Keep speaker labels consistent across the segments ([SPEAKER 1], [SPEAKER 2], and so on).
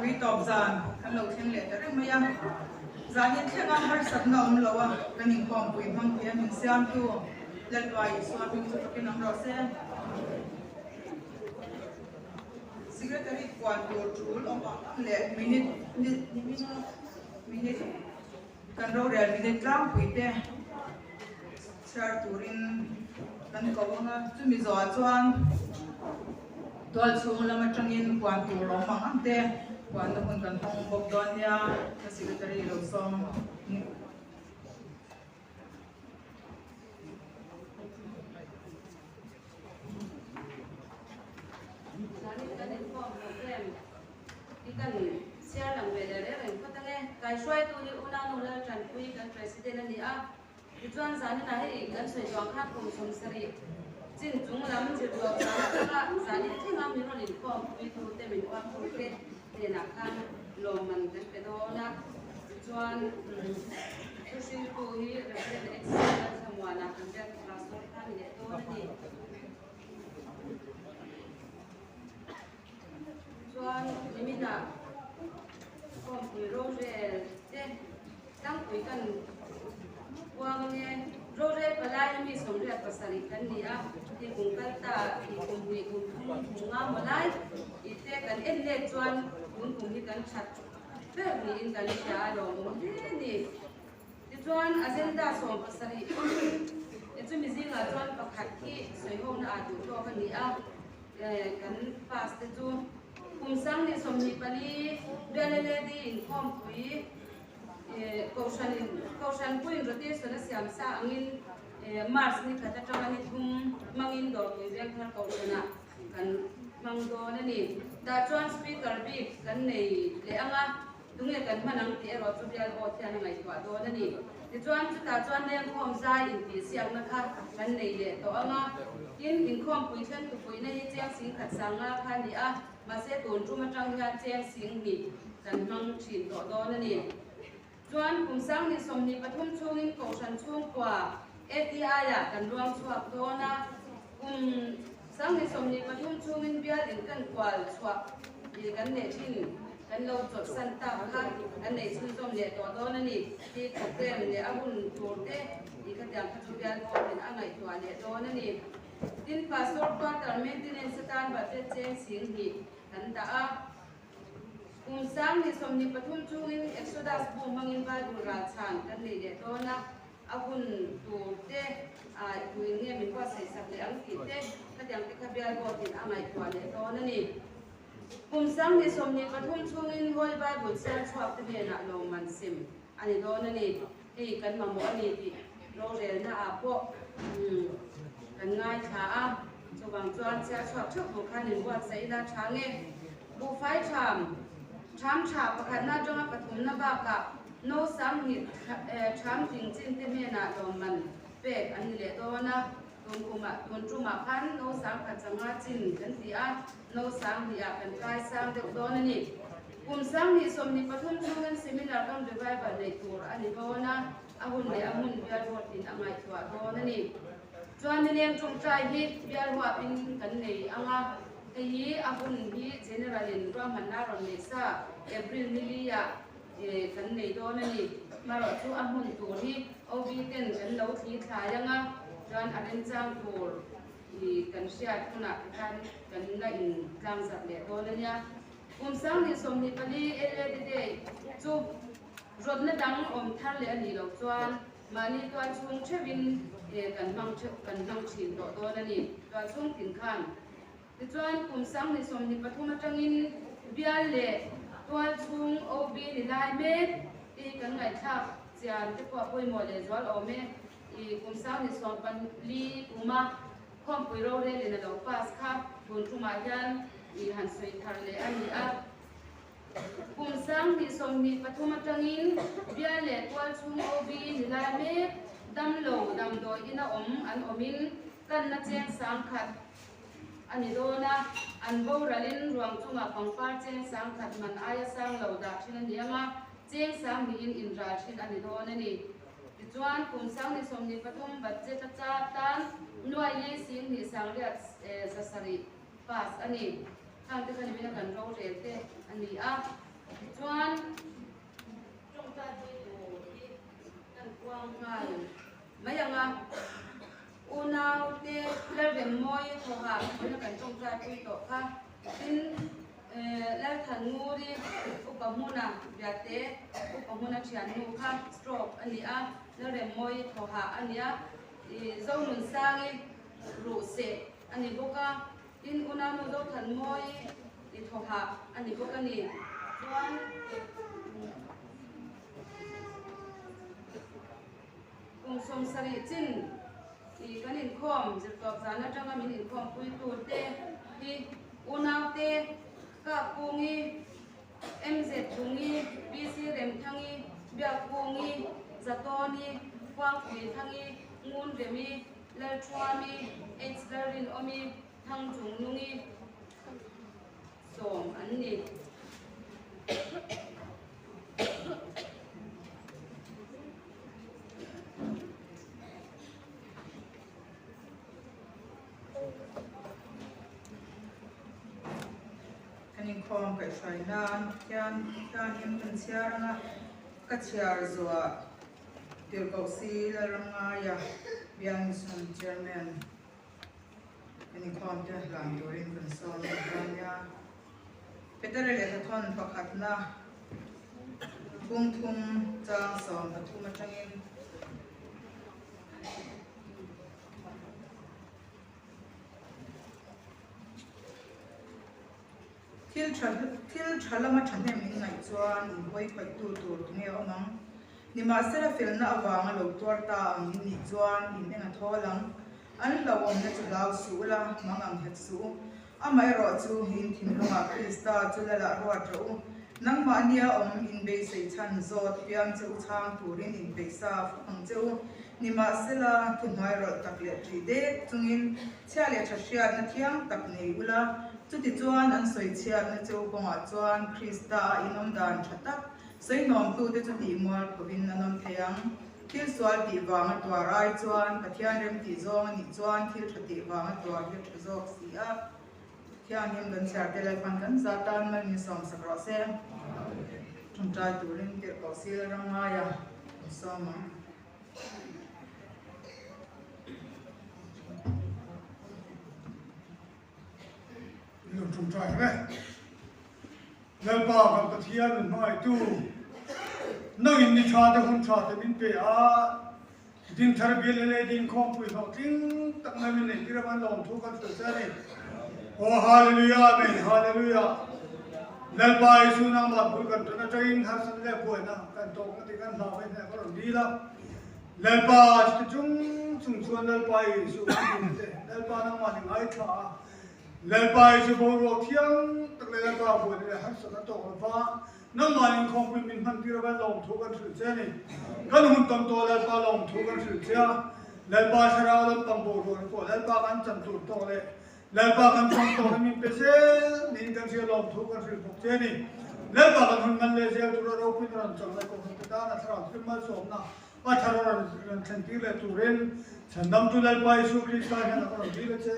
[SPEAKER 1] pui top zan kan lo theng le ta reng maya zan in theng am har sat na om lo wa kan in khom pui mang pia min siam tu let wai so pui chu to kin am ro se secretary kwan to rule of le minute kan ro real minute lang pui te char turin kan ko nga chu mi zo chuan tol chung lama tangin kwan tu ro mang ante kwan na hun kan hong bok don ya ka secretary lo som
[SPEAKER 2] kan share lang ve le ren ko tange kai shwai tu ni una no la tran pui kan president ani a ti chuan zan na he kan soi jong kha kum som sari chin chung lam chi tu ka zan ni thing am ni ro lin ko pui tu te min wa ko ke te na khan lo man kan pe do na ti chuan su sin ko hi represent excellent samwa na kan ja class ko khan ni to ni chuan limita kom pui ro re te tang pui kan wang ne ro re palai mi som re pasari kan ni a ti kung kal ta ti kung pui kung nga malai ite kan en le chuan kung hi kan chat pe ni in kan sha lo mo ni ti chuan agenda som pasari e chu mi zinga chuan pakhat ki soi ho na adu to kan ni a kan pas te chu kum sang ni som ni pani belele di in khom pui kaushan pui rote so na siam sa angin mars ni kata tawa ni thum mangin do pui vek thar kaushana kan mang do na ni da chuan speaker bi kan nei le anga tunge kan manang ti ro chu bial o thian ngai twa do na ni ti chuan chu ta chuan leng khom zai in ti siang na kha kan nei le to anga in khom pui than tu pui na hi chiang sing khat sanga kha ni a ma se ton tu ma tang ya chiang sing ni kan mang thin do do na ni chuan kum sang ni som ni pathum chung in kaushan chung kwa ATI ya kan ruang chuak do na kum sang ni som ni pathum chung in bial in kan kwal chuak ni kan ne thin kan lo chot san ta kha kan nei chun som le to do na ni ti program le ahun torte i ka tiang ka chu bial ko in angai twa le do na ni tin pastor quarter maintenance tan ba te cheng sing hi kan ta a kum sang ni som ni pathum chung in exodus bu mangin ba du ra chan kan ni le to na ahun torte a tuin nge min kwa sai sak le ang ki te ka tiang te ka bial ko in angai twa le to na ni kum sang ni som ni pathum chung in hol bible sel chhuak te be na lo man sim ani do na ni ti kan ma mo ani ti ro rel na a po kan ngai tha a chawang chuan sia chhuak thuk bu khan in wat sai la tha nge bu fai tham tha pakhat na jonga pathum na ba ka no sam ni tham ting chin te me na lo man pe ani le do na ton truma khan no sang kha changa chin kan ti a no sang ni a kan kai sang de do na ni kum sang ni som ni pathum chung seminar kam revival nei tur ani do na ahun le amun bial hot in angai thwa do na ni chuan ni lem chung trai hi bial hwa pin kan nei anga hi ahun hi general in ram na ron ne sa april nilia kan nei do na ni maro chu ahun tur hi obi ten kan lo thi thla yanga chuan aren chang tur i kan siat kuna kan na in tlang zat le do na nya kum sang ni som ni pali ele de chu rod na dang om thar le ani lo chuan mani tuan chung thevin kan mang thin do do na ni tuan chung tin khan ti chuan kum sang ni som ni pathum atangin bial le tuan chung obi ni lai me ti kan ngai thak chian te ko poi mo le zwal o me i kum sang ni som pan li kuma khom pui ro re le na lo pas kha bun thuma yan i han soi thar le ani a kum sang ni som ni pathum atangin bial le tuan chung obi ni lai me dam lo dam do ina an omin kan na cheng sang khat ani do na an bo ralin ruang chunga pangpar cheng sang khat man aya sang lo da thina nianga cheng sang ni in ra thin ani do na ni ti chuan kum sang ni som ni pathum budget cha tan nuai ye sing ni sang le sasari pas ani thang te kan mina kan ro re te ani a chuan trong ta đi đồ đi cần quang khai mấy anh unau te lel vem moi tho ha na kan trong ta đi to kha tin lel than ngu đi upamuna biate upamuna thian nu kha stroke ani a lel vem moi tho ha ani a zo nun sang ru se ani boka tin unau no zo than moi tho ha ani boka ni chuan cùng som sari chin thì cái nền khom dịch cọp giá nó trong mình nền khom quy tụ te thì unau te cả pungi mz pungi bc rem thangi bia pungi zatoni quang quy thangi ngun remi lal chuami exlerin omi thang chung nungi som an ni
[SPEAKER 1] kanin khom kai shainan kyan hiam kan chiaranga ka chiar zuwa tir kausi la ranga ya biang sun chairman kanin khom te lan dorin kan som ya petere le thon pakhat na thum chang som thum atangin thil thalama thane min ngai chuan in hoi khoi tu nge omang nima sera filna awanga lo tor ta ang ni chuan in enga tholang an lawom na chulau sula mangam het su amai ro chu hin thimlunga krista chulala ro tro nangma nia om in be sei chan zot piang chu chang turin in be sa phang chu nima sela thunhai ro takle tri de chungin chale thashia na thiang tak nei ula chuti chuan an soi chiat na chu konga chuan krista inom dan thatak sei nom tu te chuti mual phovin nanom theyang thil swal ti wanga twarai chuan pathian rem ti zong ni chuan thil thati wanga twar hi thazok sia thian him gan char te lai pan kan zatan man ni som sakro se thum trai turin te kausil ranga ya soma
[SPEAKER 3] lương trùng trai đấy, lần ba gặp cái thiên mình hỏi tu, nâng in đi cha thì không cha thì mình phải din thar biel le din khom pui ho tin tak na min ne tira ban lom thu kan su sa ni oh hallelujah amen hallelujah lal bai su na ma bul kan na train har san le ko na kan to ka ti kan la bai na ko di la lal ba sti chung chuan lal bai su lal ba na ma ni ngai tha lal bai su bo ro thiang tak le lal ba bo le har san to ba nang maling khom pui min han tira ban lom thu kan su sa ni kan hun tam to lal ba lom thu kan su cha lal ba sara lam tam bo ro ko lal ba kan chan tu to le lal ba kan chong to min pe se min kan se lom thu kan su phok che ni lal ba kan hun man le se tu ro pui ran chang le ko hun ta na thra phi ma som na pa thara ran chan ti le tu ren chan dam tu lal ba su krista na ko di le che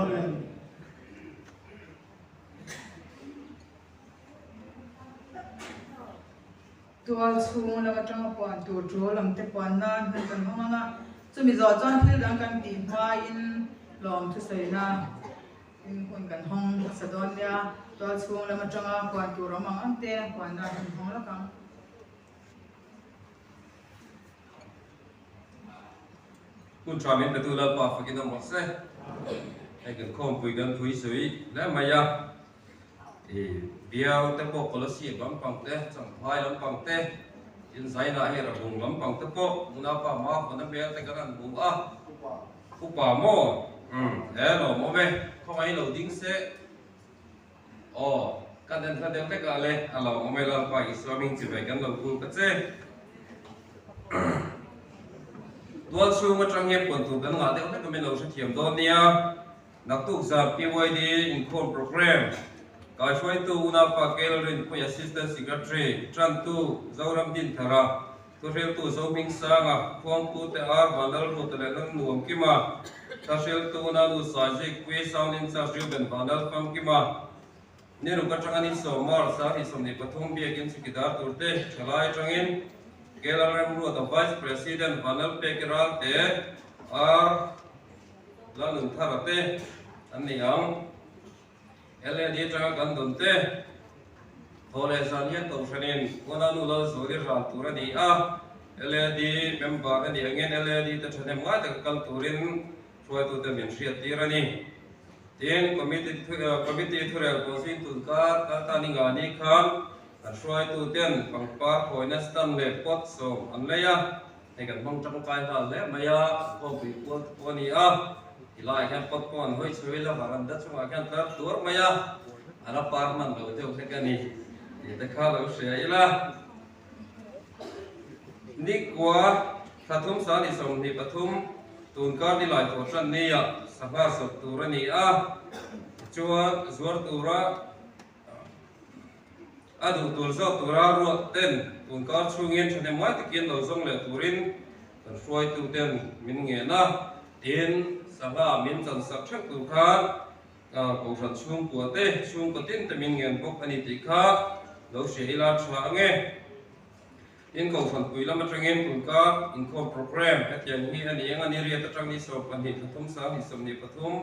[SPEAKER 3] amen
[SPEAKER 1] tual chung la tang pon tu tro lam te pon nan han kan hong na chumi zo chuan thil dang kan ti hma in lom thu sei na in hun kan hong sadon ya tual chung la tang pon tu ro mang am te pon na han hong la kang
[SPEAKER 4] kun tramin betu la pa fakin am se ai kan khom pui gan thui sui la maya biao te po policy lam pang te chang phai lam pang te in zai na he ra bung lam pang te po na pa ma ko na be te kan bung a ku pa mo e lo mo be không ai lo ding se o kan den ka de te ka le alo mo me la pa islamin chi be kan lo ku ka che tual su ma trang ye pon tu kan nga de ka me lo sa thiam do nia nak tu sa PYD in call program kai shoi tu na pa kelrin po assistant secretary tran tu zauram din thara to rel tu zoming sanga khong tu te ar bandal ro te lan nuam kima ta shel tu na lu sa je kwe sound in sa ju ben bandal kam kima นี่รู้กันจังอันนี้สมอร์สาที่สมนิปฐมเบียกินสุกิดาตุเตชลายจังอินเกลาเรมรัวตัว Vice President วันนั้นเปกิรัลเตแล้วหนึ่งท่าเตอันนี้ยังLED จังกันดุนเตโทรเลสันยันตัวชนินวันนั้นเราสูดรัลตัวนี้LED เมมเบอร์อันนี้ยังเงิน LED แต่ฉันยังไม่แต่กันตัวรินช่วยตัวเต็มยันเสียตีรันนี่ทีนี้คอมมิตี้ทุเรศโพสิตุการตานิงานิคันช่วยตัวเต็มปังปาร์คอยนัสตันเล็บปอดส่งอันเลียให้กันมองจังไกลหาเล็บไม่ยาพอปีปวดนี้ที่ไล่แค่ปอดปอนห้อยช่วยแล้วบารันดัชมาแค่ตัดตัวไม่ยาอันนั้นปาร์มันเราเจ้าแค่กันนี่แต่ข้าเราเสียอีละนี่กว่าปฐมสานิสมนิปฐมตูนการที่ไล่ตัวฉันนี่สภาพสุดตัวนี้ชัวสวดตัวดูตัวเจ้าตัวรวดเต้นตูนการช่วงเงินฉันยังไม่ตะเกียนเราส่งเลยตัวรินช่วยตัวเต้นมินเงินนะเต้นสภาพมินจันสักชักตัวขาผู้ฉันช่วงปวดเต้ช่วงปวดเต้นแต่มินเงินพวกอันนี้ติขาเราเสียอีลาช่างเงี้ยอินของฉันคุยแล้วมาจังเงินตูนการอินคอมโปรแกรมแค่ยังนี้อันนี้เรียนแต่จังนี้สอบปัญหาปฐมสานิสมนิปฐม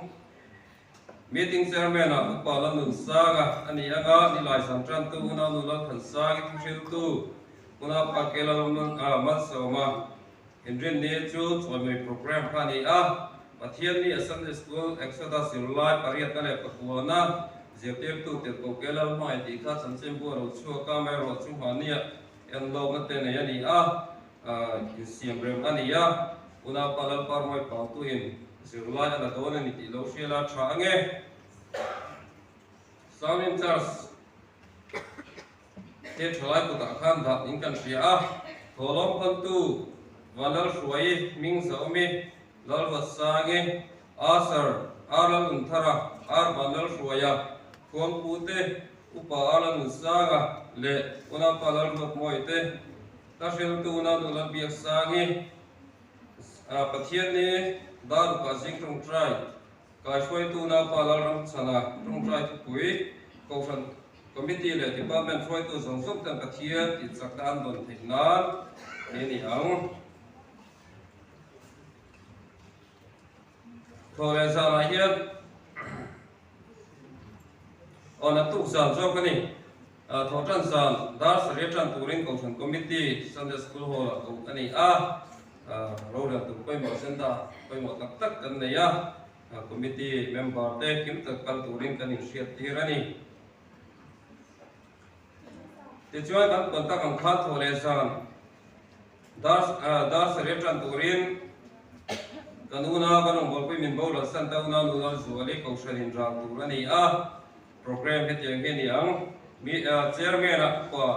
[SPEAKER 4] meeting chairman pala nun saga ani anga nilai santran tu una nula khan sagi tu shil tu una pakela nun ma soma indrin ne chu chome program khani pathian ni Sunday school exodus silai pariat na le pakwana zepter tu te kokela mai ti kha sanchem bo ro chu ka mai ro chu hania en lo na te ne ani siam rem ani una pala par mai pa tu in silai na dona ni ti lo shela thange Samin Charles te thalai ku ta khan da in kan ria tholom phan tu walal suai ming saumi lal wasange asar alal unthara ar walal suaya khom pute upa alal usaga le una palal mot moite tashil tu na nulan biak sange pathian ni dar ka sing trong trai kai shoi tu na palal ram chana trong trai tu pui Kofan committee le department shoi tu song song tan pathian ti sakdan don thiknan ni ang thore sa la hian ona tu san jo kani thotan san dar sare tan turin kofan committee Sunday school hall ko ani ro la tu poi mo senda poi mo tak tak kan ne ya committee member te kim tak kal turin kan initiate tirani te chuan kan kontak ang khat thole san dar sare tan turin kanuna kanong bol pui min bol san ta una nu dal zuali ko sharin ra turani program het yang ni ang mi chairman pa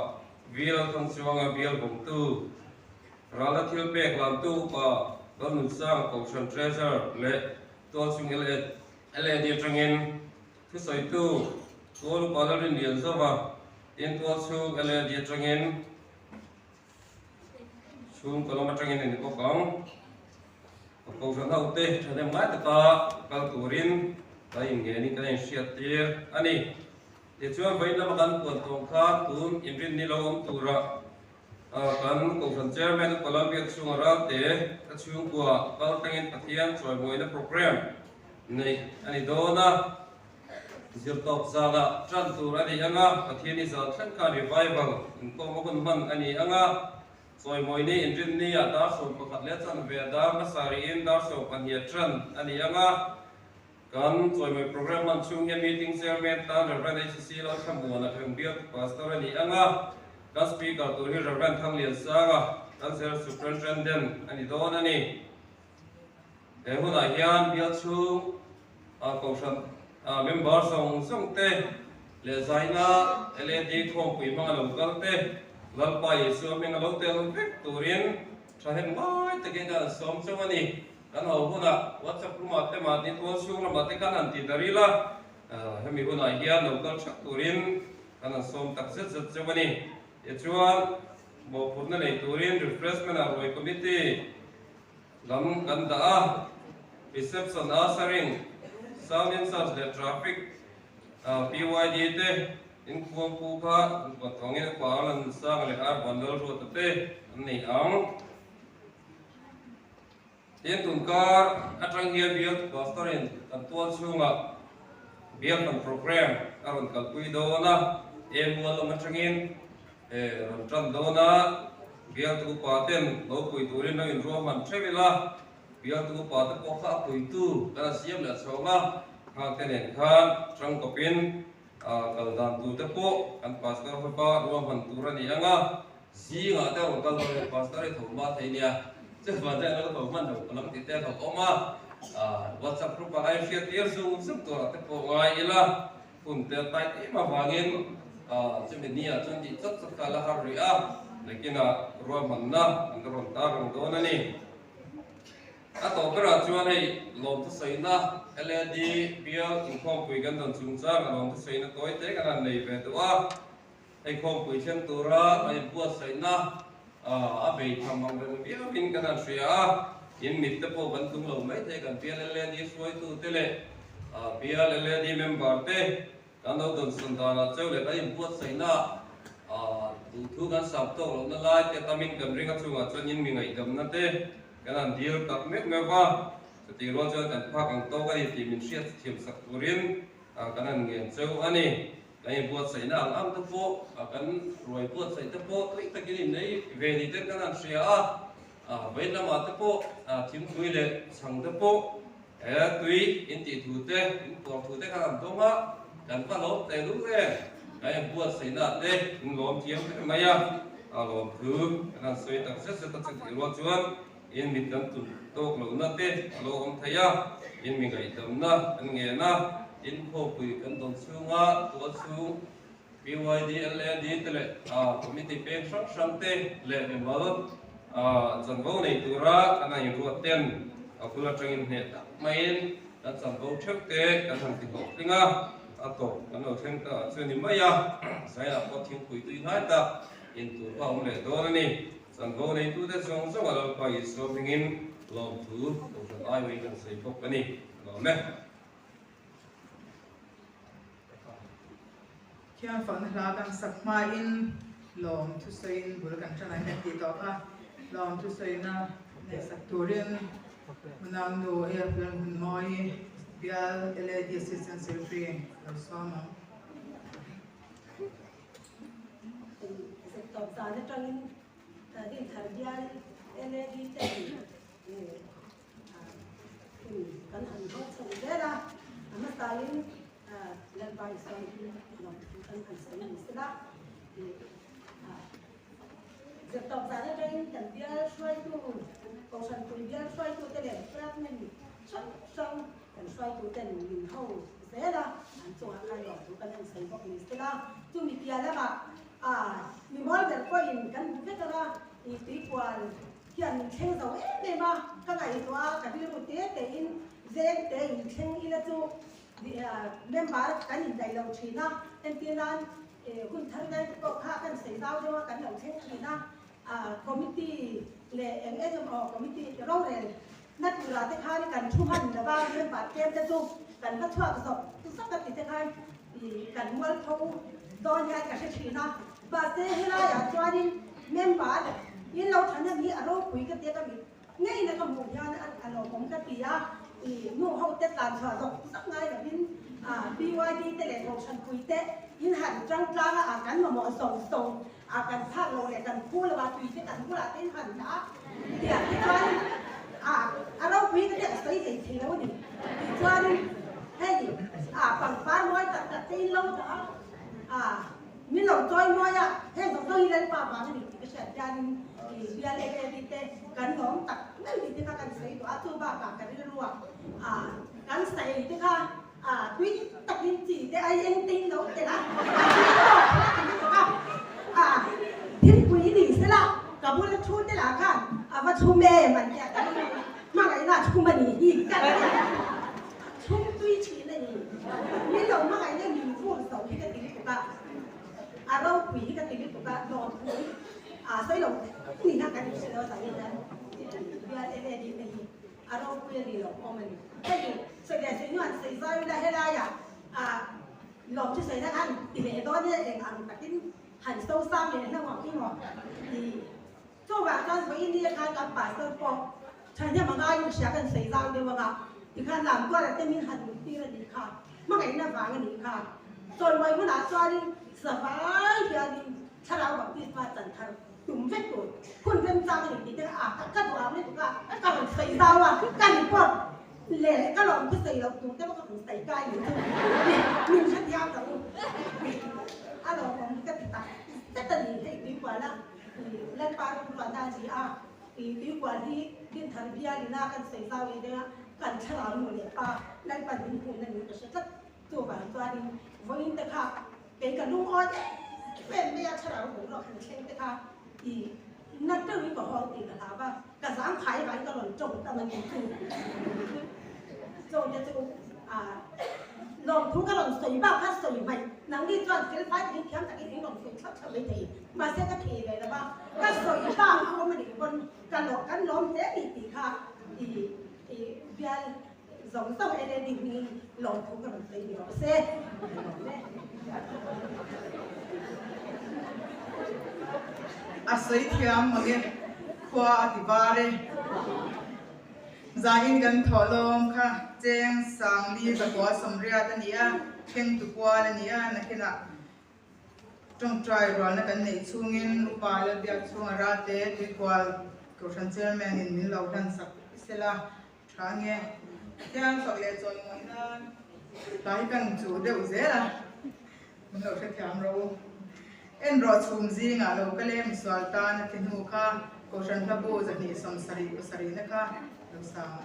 [SPEAKER 4] vil thong chuanga vil bom tu rala thil pek lam tu pa don sang ko shan treasure le to chung ele di trangin thu soi tu tol palarin lian zawa in to chung ele di trangin chung koloma trangin ni ko kang ko shan hau te thane mai ta kal turin ta inge ni kan siatir ani te chuan vai na makan pon tong kha tun imrin ni lo om tura kan ko shan chairman Columbia chung ra te ta chung kwa kal tangin pathian choi moi na program nei ani dona zir top sala tran tur ani anga pathian ni za than ka revival ko mo kun man ani anga soi moi ni inrin ni ta so pakhat le chan ve da ma sari in da so pan hi tran ani anga kan soi moi program man chung ya meeting chairman ta reverend HC lo thamu na thang biak pastor ani anga kan speaker tu ni reverend thang lian saga kan ser superintendent ani don ani huna hian biak chung ko shan member song te le zaina LED khom pui ma lo kal te lal pai so meng lo te vek turin thahen mai te gen som chawani kan ho huna WhatsApp ruma te ma ni to chung la ma te kan an ti darila hemi huna hian lo kal chak turin kan som tak zet zet chawani e chuan bo phurna nei turin refreshment a roi committee lam kan da reception a saring sound and sound le traffic PYD te in kuang pu kha patong in pa lan sang le ar bandal ro te ni ang tin tun kar atang hia biat pastorin kan tuan sunga biat pan program aron kal pui do na wal matangin ron tran do na biat tu paten lo pui turin na in ro man thevela biat tu pat ko kha pui tu kana siam la chonga ha tenen khan trang kopin kal dan tu te po kan pastor pa ro man tu ra ni anga si nga te ro kal pastor thoma thainia chứ mà đây nó có mình đâu có lắm thì tên học ông à WhatsApp group và ai share tiền dùng giúp tôi là cái bộ ngoài là cùng tiền tay tí mà vangin cho mình nia cho đi rất rất là hari à lấy cái nào rồi mình na anh rồi ta rồi đó này tổ cái là cho này lòng thứ sáu na LED bia cũng không quỳ gần đồng chúng ta là lòng thứ sáu na tối thế cái này về đó hay không quỳ chân tôi ra hay buat sáu na bây tham mong đến biết mình cái nào xia in mít tập bộ vẫn tung lâu mấy thế còn bia lên đi xuôi tu thế lệ bia lên đi member thế còn đâu tuần xuân đó là chơi lại cái buat xây na tu thu cái sập tổ lâu nó lại cái ta mình cần riêng cái chung cho những mình ngày đầm nó thế cái nào điều tập mấy mấy va thì rồi cho cần phát càng to cái thì mình sẽ thêm sắc riêng cái nào nghiền chơi anh này cái buat xây na làm tập bộ cái rồi buat xây tập bộ cái cái này về thì cái nào xia vậy là mà tập bộ chính quy lệ sang tập bộ tùy in tỷ thủ tế in tuồng thủ tế cái làm tốt á cần phải lốp tệ lúc thế cái buat xây na thế in lốp chiếm cái mấy lốp thứ cái nào xây tập sẽ tập thì luôn chuan in mình cần tụt tốt lâu nữa thế lâu ông thấy in mình ngày tầm na anh nghe na in khô quỳ cần tồn xuống tuột xuống BYD LED tele committee pay sang te le member chân vô này tu ra cái này ruột tiền kula trangin he main kan chân vô trước te kan thằng thì học tiếng tổ kan ở thêm ta chuyện gì mấy sai là có tiếng quỳ tùy hết ta in tu vào lệ đó này chân vô này tu te xong xong là phải số mình in lòng thứ của ai vậy kan sai phục cái này đó nè
[SPEAKER 1] khi anh phản là đang sắp mai in lòng thu sinh bữa cần cho này thì đó cả lòng thu sinh na để sắp tu riêng mình đồ air plan moi bia LED assistant secretary là sao mà
[SPEAKER 5] tập sa để trong đi thằng bia LED thế kan han ho so de la ama talin lan bai so no kan han sai ni sila giờ tập sa để trong thằng bia xoay tu còn sản phẩm bia xoay tu thế này phát mình xong kan xoay tu tên mình hậu thế la anh cho hai lọ tu kan han sai bọc ni sila tu mi bia la mi mol der ko in kan bu ke la i ti kwal kian theng zo e ma ka ngai to ka bi ru te in zen te in theng ila chu member kan in dai lo thina en tinan hun thar dai ko kha kan sei dau de kan lo theng thina committee le NHMO committee ro re nat ra te kha ni kan thu han da ba member kem te chu kan ka thwa zo tu sak ka ti te khai kan mol tho don ya ka se thina ba te hila ya chwani member in lâu tháng này ở đâu quý cái tiết cái ngay là không một nhà ở lâu cũng cái gì nô hậu tết làm thỏa rộng sắp ngay là bên BYD tết lệ một sản quý tết in hẳn trăng trăng cắn mà mọi sòng sòng cắn phát lâu lại cắn cua là bà tùy tết cắn cua là tên hẳn đã thì cái chuyện ở đâu quý cái tiết xây gì thì lâu nhỉ cho nên hay gì bằng phá nói cả tên lâu đó mình lâu chơi nói hay giống tôi lên bà này cái chuyện gia đình bia lệ đi te kan ngom tak nan di te kan sei to atu ba ka ka ri ruwa kan sei te kha tui tak in chi te ai en tin lo te la tin kui ni se la ka bu la chu te la kan va chu me man ya kan ma ga na chu ma ni hi kan chu tui chi na ni ni lo ma ga ni fu so ki ka ti ko ka ro kui ka ti ko ka no所以咯，你那赶紧去了啥意思？不要在你那里，都不要你了，我们，所以现在谁愿谁在那黑啦呀？ หลบที่ใส่ท่านอีเมตอนนี้เองอันตัดทิ้งหันโซ่ซ้ำเลยนะหมอที่หมอดีช่วงแบบนั้นไปอินเดียการกับป่าเซิร์ฟปอฉันเนี่ยมันก็อยู่เสียกันใส่ซ้ำเดียวกันที่ข้าหลังก็แต่มีหันตีระดีค่ะมันก็ยังน่าฟังกันดีค่ะส่วนวัยมันอาจจะสบายเดียวดีถ้าเราแบบที่มาจันทร์จุ่มเฟซบุ๊กคุณเป็นจังอย่างนี้จะอ่ะก็ตัวเราเนี่ยถูกป่ะก็มันใส่ซ้ำอ่ะกันพวกเละก็ลองที่ใส่เราดูแต่ว่าก็ใส่ใกล้อยู่มีชั้นยาวแต่ว่าเราผมก็ติดตามแต่ตอนนี้ให้ดีกว่าละเล่นปลาเป็นวันนั้นสิดีกว่าที่ดินทันพิยาลีน่ากันใส่ซ้ำเลยนะกันฉลาดหมดเลยปลาเล่นปลาดินคุณนั่นนี่ก็ใช่ก็ตัวแบบตัวดินวันนี้แต่ค่ะเป็นกันลุงอ้อนเป็นไม่ยากฉลาดหัวเราเช่นแต่ค่ะนักเตะวิ่งกับฮอลตีกันถามว่ากระสังไข่ไปก็หล่นจมแต่มันยังคือจมจะลงทุกก็หล่นสวยบ้างถ้าสวยใหม่หนังดีจนเสียไฟดิ้งแข็งจากอีกหล่นสวยชอบไม่ดีมาเสียก็ทีเลยนะบ้างก็สวยบ้างเขาไม่ได้บนกันหลอกกันล้มเจ๊ตีค่ะเบียร์สองต้องเอเลนนี่ลงทุกก็หล่นสวยเดียวเสีย
[SPEAKER 1] อาศัยเทียมมาเก็บขวาอธิบายจาอินกันทอลมค่ะเจงสังลีกับขวาสมเรียตันนี้เข่งตุกวาลนี้นักนะจงใจรอนักในช่วงนี้อุปาลเดียช่วงราตรีตุกวาลก็ฉันเชื่อแม่เงินมิลเราดันสักเสละทางเงี้ยเที่ยงสักเล็กจนวันนั้นหลายกันจูเดือดเสียละมันเราเชื่อเทียมเราเอ็นรอชุ่มซิงอ่ะเราก็เล่มสวลตานที่หูค่ะก็ฉันทับโบจะนี่สมสรีอุสรีนะคะเราสาว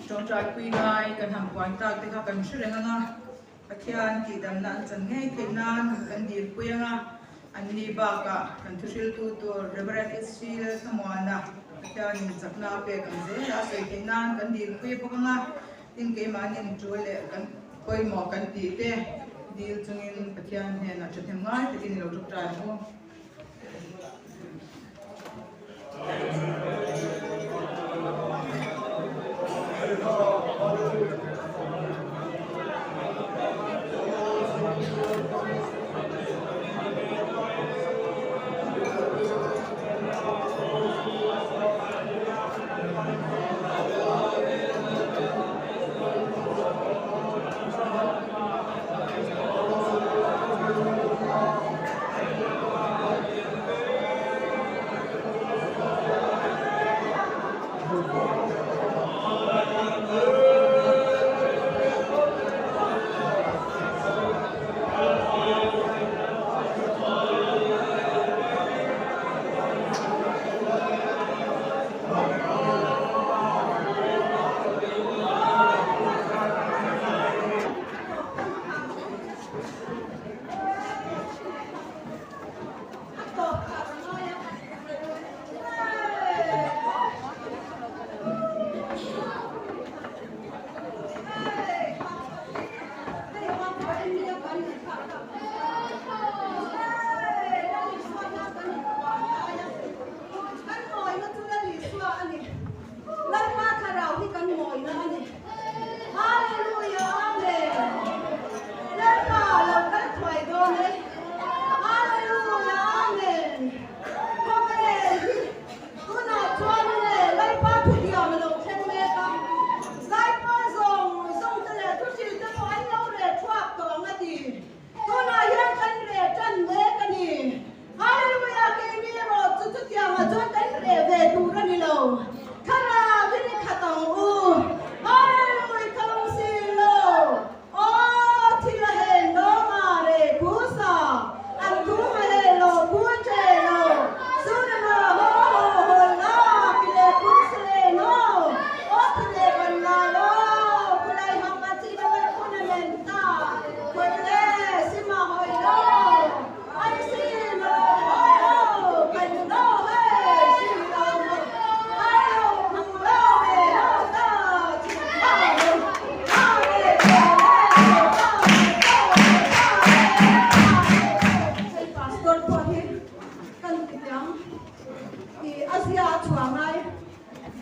[SPEAKER 1] จงใจคุยง่ายกันทำความตากที่เขากันชื่อเรื่องนะพัทยาที่ดำน้ำจังไงเทียนนั้นกันดีคุยง่ะอันนี้บ้ากันกันทุชิลตัวเรเบรนต์สิลสมอนะพัทยานี่จักนาเปกันเสียสวยเทียนนั้นกันดีคุยพวกง่ะทิ้งเกมันยังช่วยเลยกันคุยหมอกันดีเต้ดีลจึงอินพัทยาเนี่ยน่าจะทำง่ายแต่ที่นี่เราจุกใจมั้ง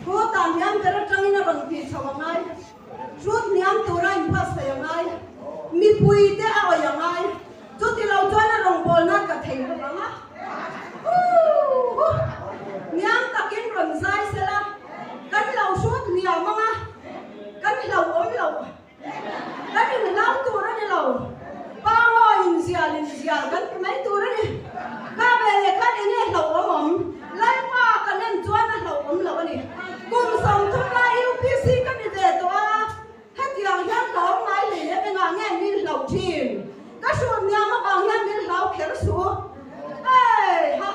[SPEAKER 5] Ko ta nyam tera tangina bang pi chawangai. Rut nyam turai pas mi pui te a yang ai chu ti lo chuan a rong bol na ka thei lo nga nyang takin ron sai sela kan lo suat nia manga kan lo om lo kan ni lau tu ra ni lo pa wo in sial kan mai tu ra ni ka be le kan ni lo om lai pa kan nen chuan a lo om lo ni kum som thum la UPC kan ni de to a het yang yan lo ngai le ne nga nge ni lo thin ka su nia ma ba yan ni lo kher su ai ha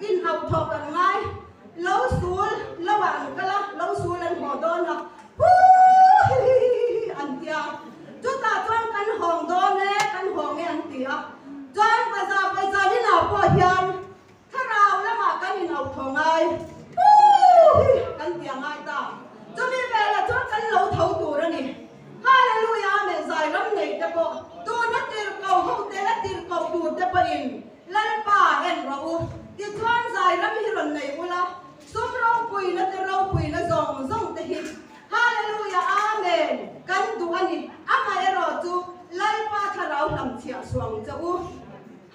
[SPEAKER 5] in hậu thọ cần ngay lâu xuống lâu ăn cái lá lâu xuống lên hồ đôn à ăn tiệt chúng ta chọn căn hòn đôn nè căn hòn nghe ăn tiệt chọn bây giờ đi nào bỏ hiềnถ้าเราแล้วมากันin hậu thọ ngay căn tiệt ngay ta cho nên về là chọn căn lâu thấu tủ đó nè Hallelujah men zai ram nei te po tu na tir kau ho te la tir kau tu te pa in lan pa en ro u ti chuan zai ram hi ron nei ula sum ro pui na zong te hi Hallelujah amen kan du ani ama ero tu lan pa tharau lam chia suang cha u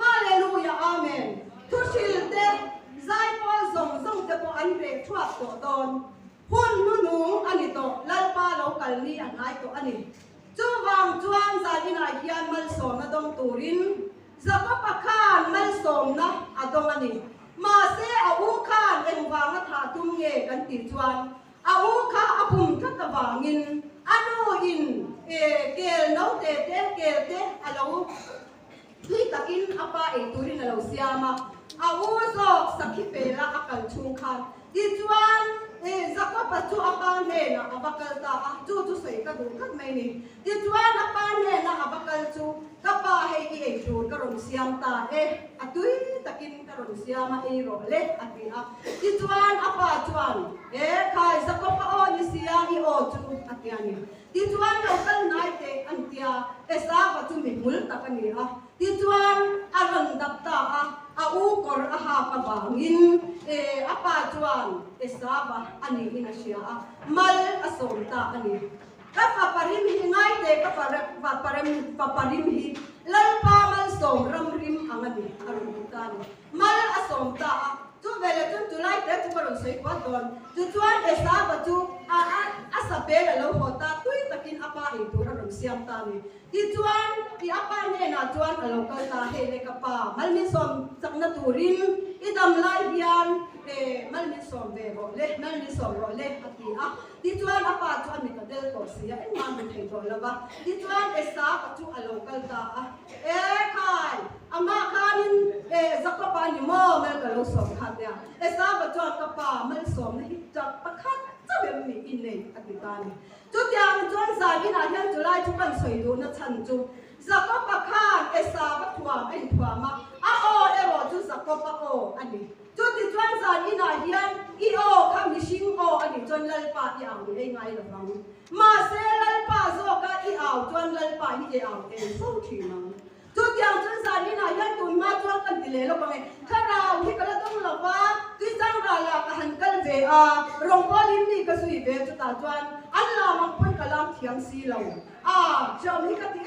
[SPEAKER 5] Hallelujah amen tu sil te zai po zong te po an re thua to don hun nu ani to lan pa lo kal ni an ai to ani chu wang chuan za ina hian mal som na dong turin za pa pakhan mal som na adong ani ma se a u khan eng wang na tha tum nge kan ti chuan a u kha apum tha ta wangin anu in kel no te alo thi takin apa e turin alo siama a u zo sakhi pela akal chung khan ti chuan zakwa patu apa ne na abakal ta chu sei ka du khat mai ni ti chuan apa ne na abakal chu ka pa he ki e chu ka ron siam ta atui takin ka ron siama e ro le ati a ti chuan apa chuan khai zakwa pa o ni sia i o chu ati ani ti chuan lo kal nai te antia sa pa chu mi mul ta ka ni a ti chuan a ron dap ta a u kor a ha pa bangin apa chuan esaba ani ina sia mal asom ta ani ka paparim hi ngai te ka paparim hi lal pa mal som ram rim angani aru ta mal asom ta tu vele tu lai te tu ron sei kwa don tu chuan esaba tu a sape la lo hota tui takin apa e tu ron siam ta ni ti chuan ti apa ne na chuan alo ka ta he le ka pa mal mi som chakna turin idam lai hian mal mi som ve ro le mal mi som ro le ati a ti chuan apa chuan mi ka del ko sia en ma mi thei do la ba ti chuan esa ka chu alo ka ta khai ama khanin zakpa pa ni mo mel ka lo som khat ya esa ba chuan ka pa mal som na hi chak pakhat chabem mi in nei ati ta ni chu tiang chuan sa ni na hian julai chu kan soi do na chan chu zakpa pa khan esa ba thua ai thua ma a o ero chu zakpa pa o ani chu ti chuan sa ni na hian i o kham ni sing o ani chon lal pa i ang ei ngai la bang ma se lal pa zo ka i aw chuan lal pa hi e aw e so thi ma chu tiang chuan sa ni na hian tun ma chuan kan ti le lo bang tharau hi kala dong la wa ti sang ra la ka han kal ve a rong po lim ni ka sui ve chu ta chuan an la mang pon kalam thiam si lo chom hi ka ti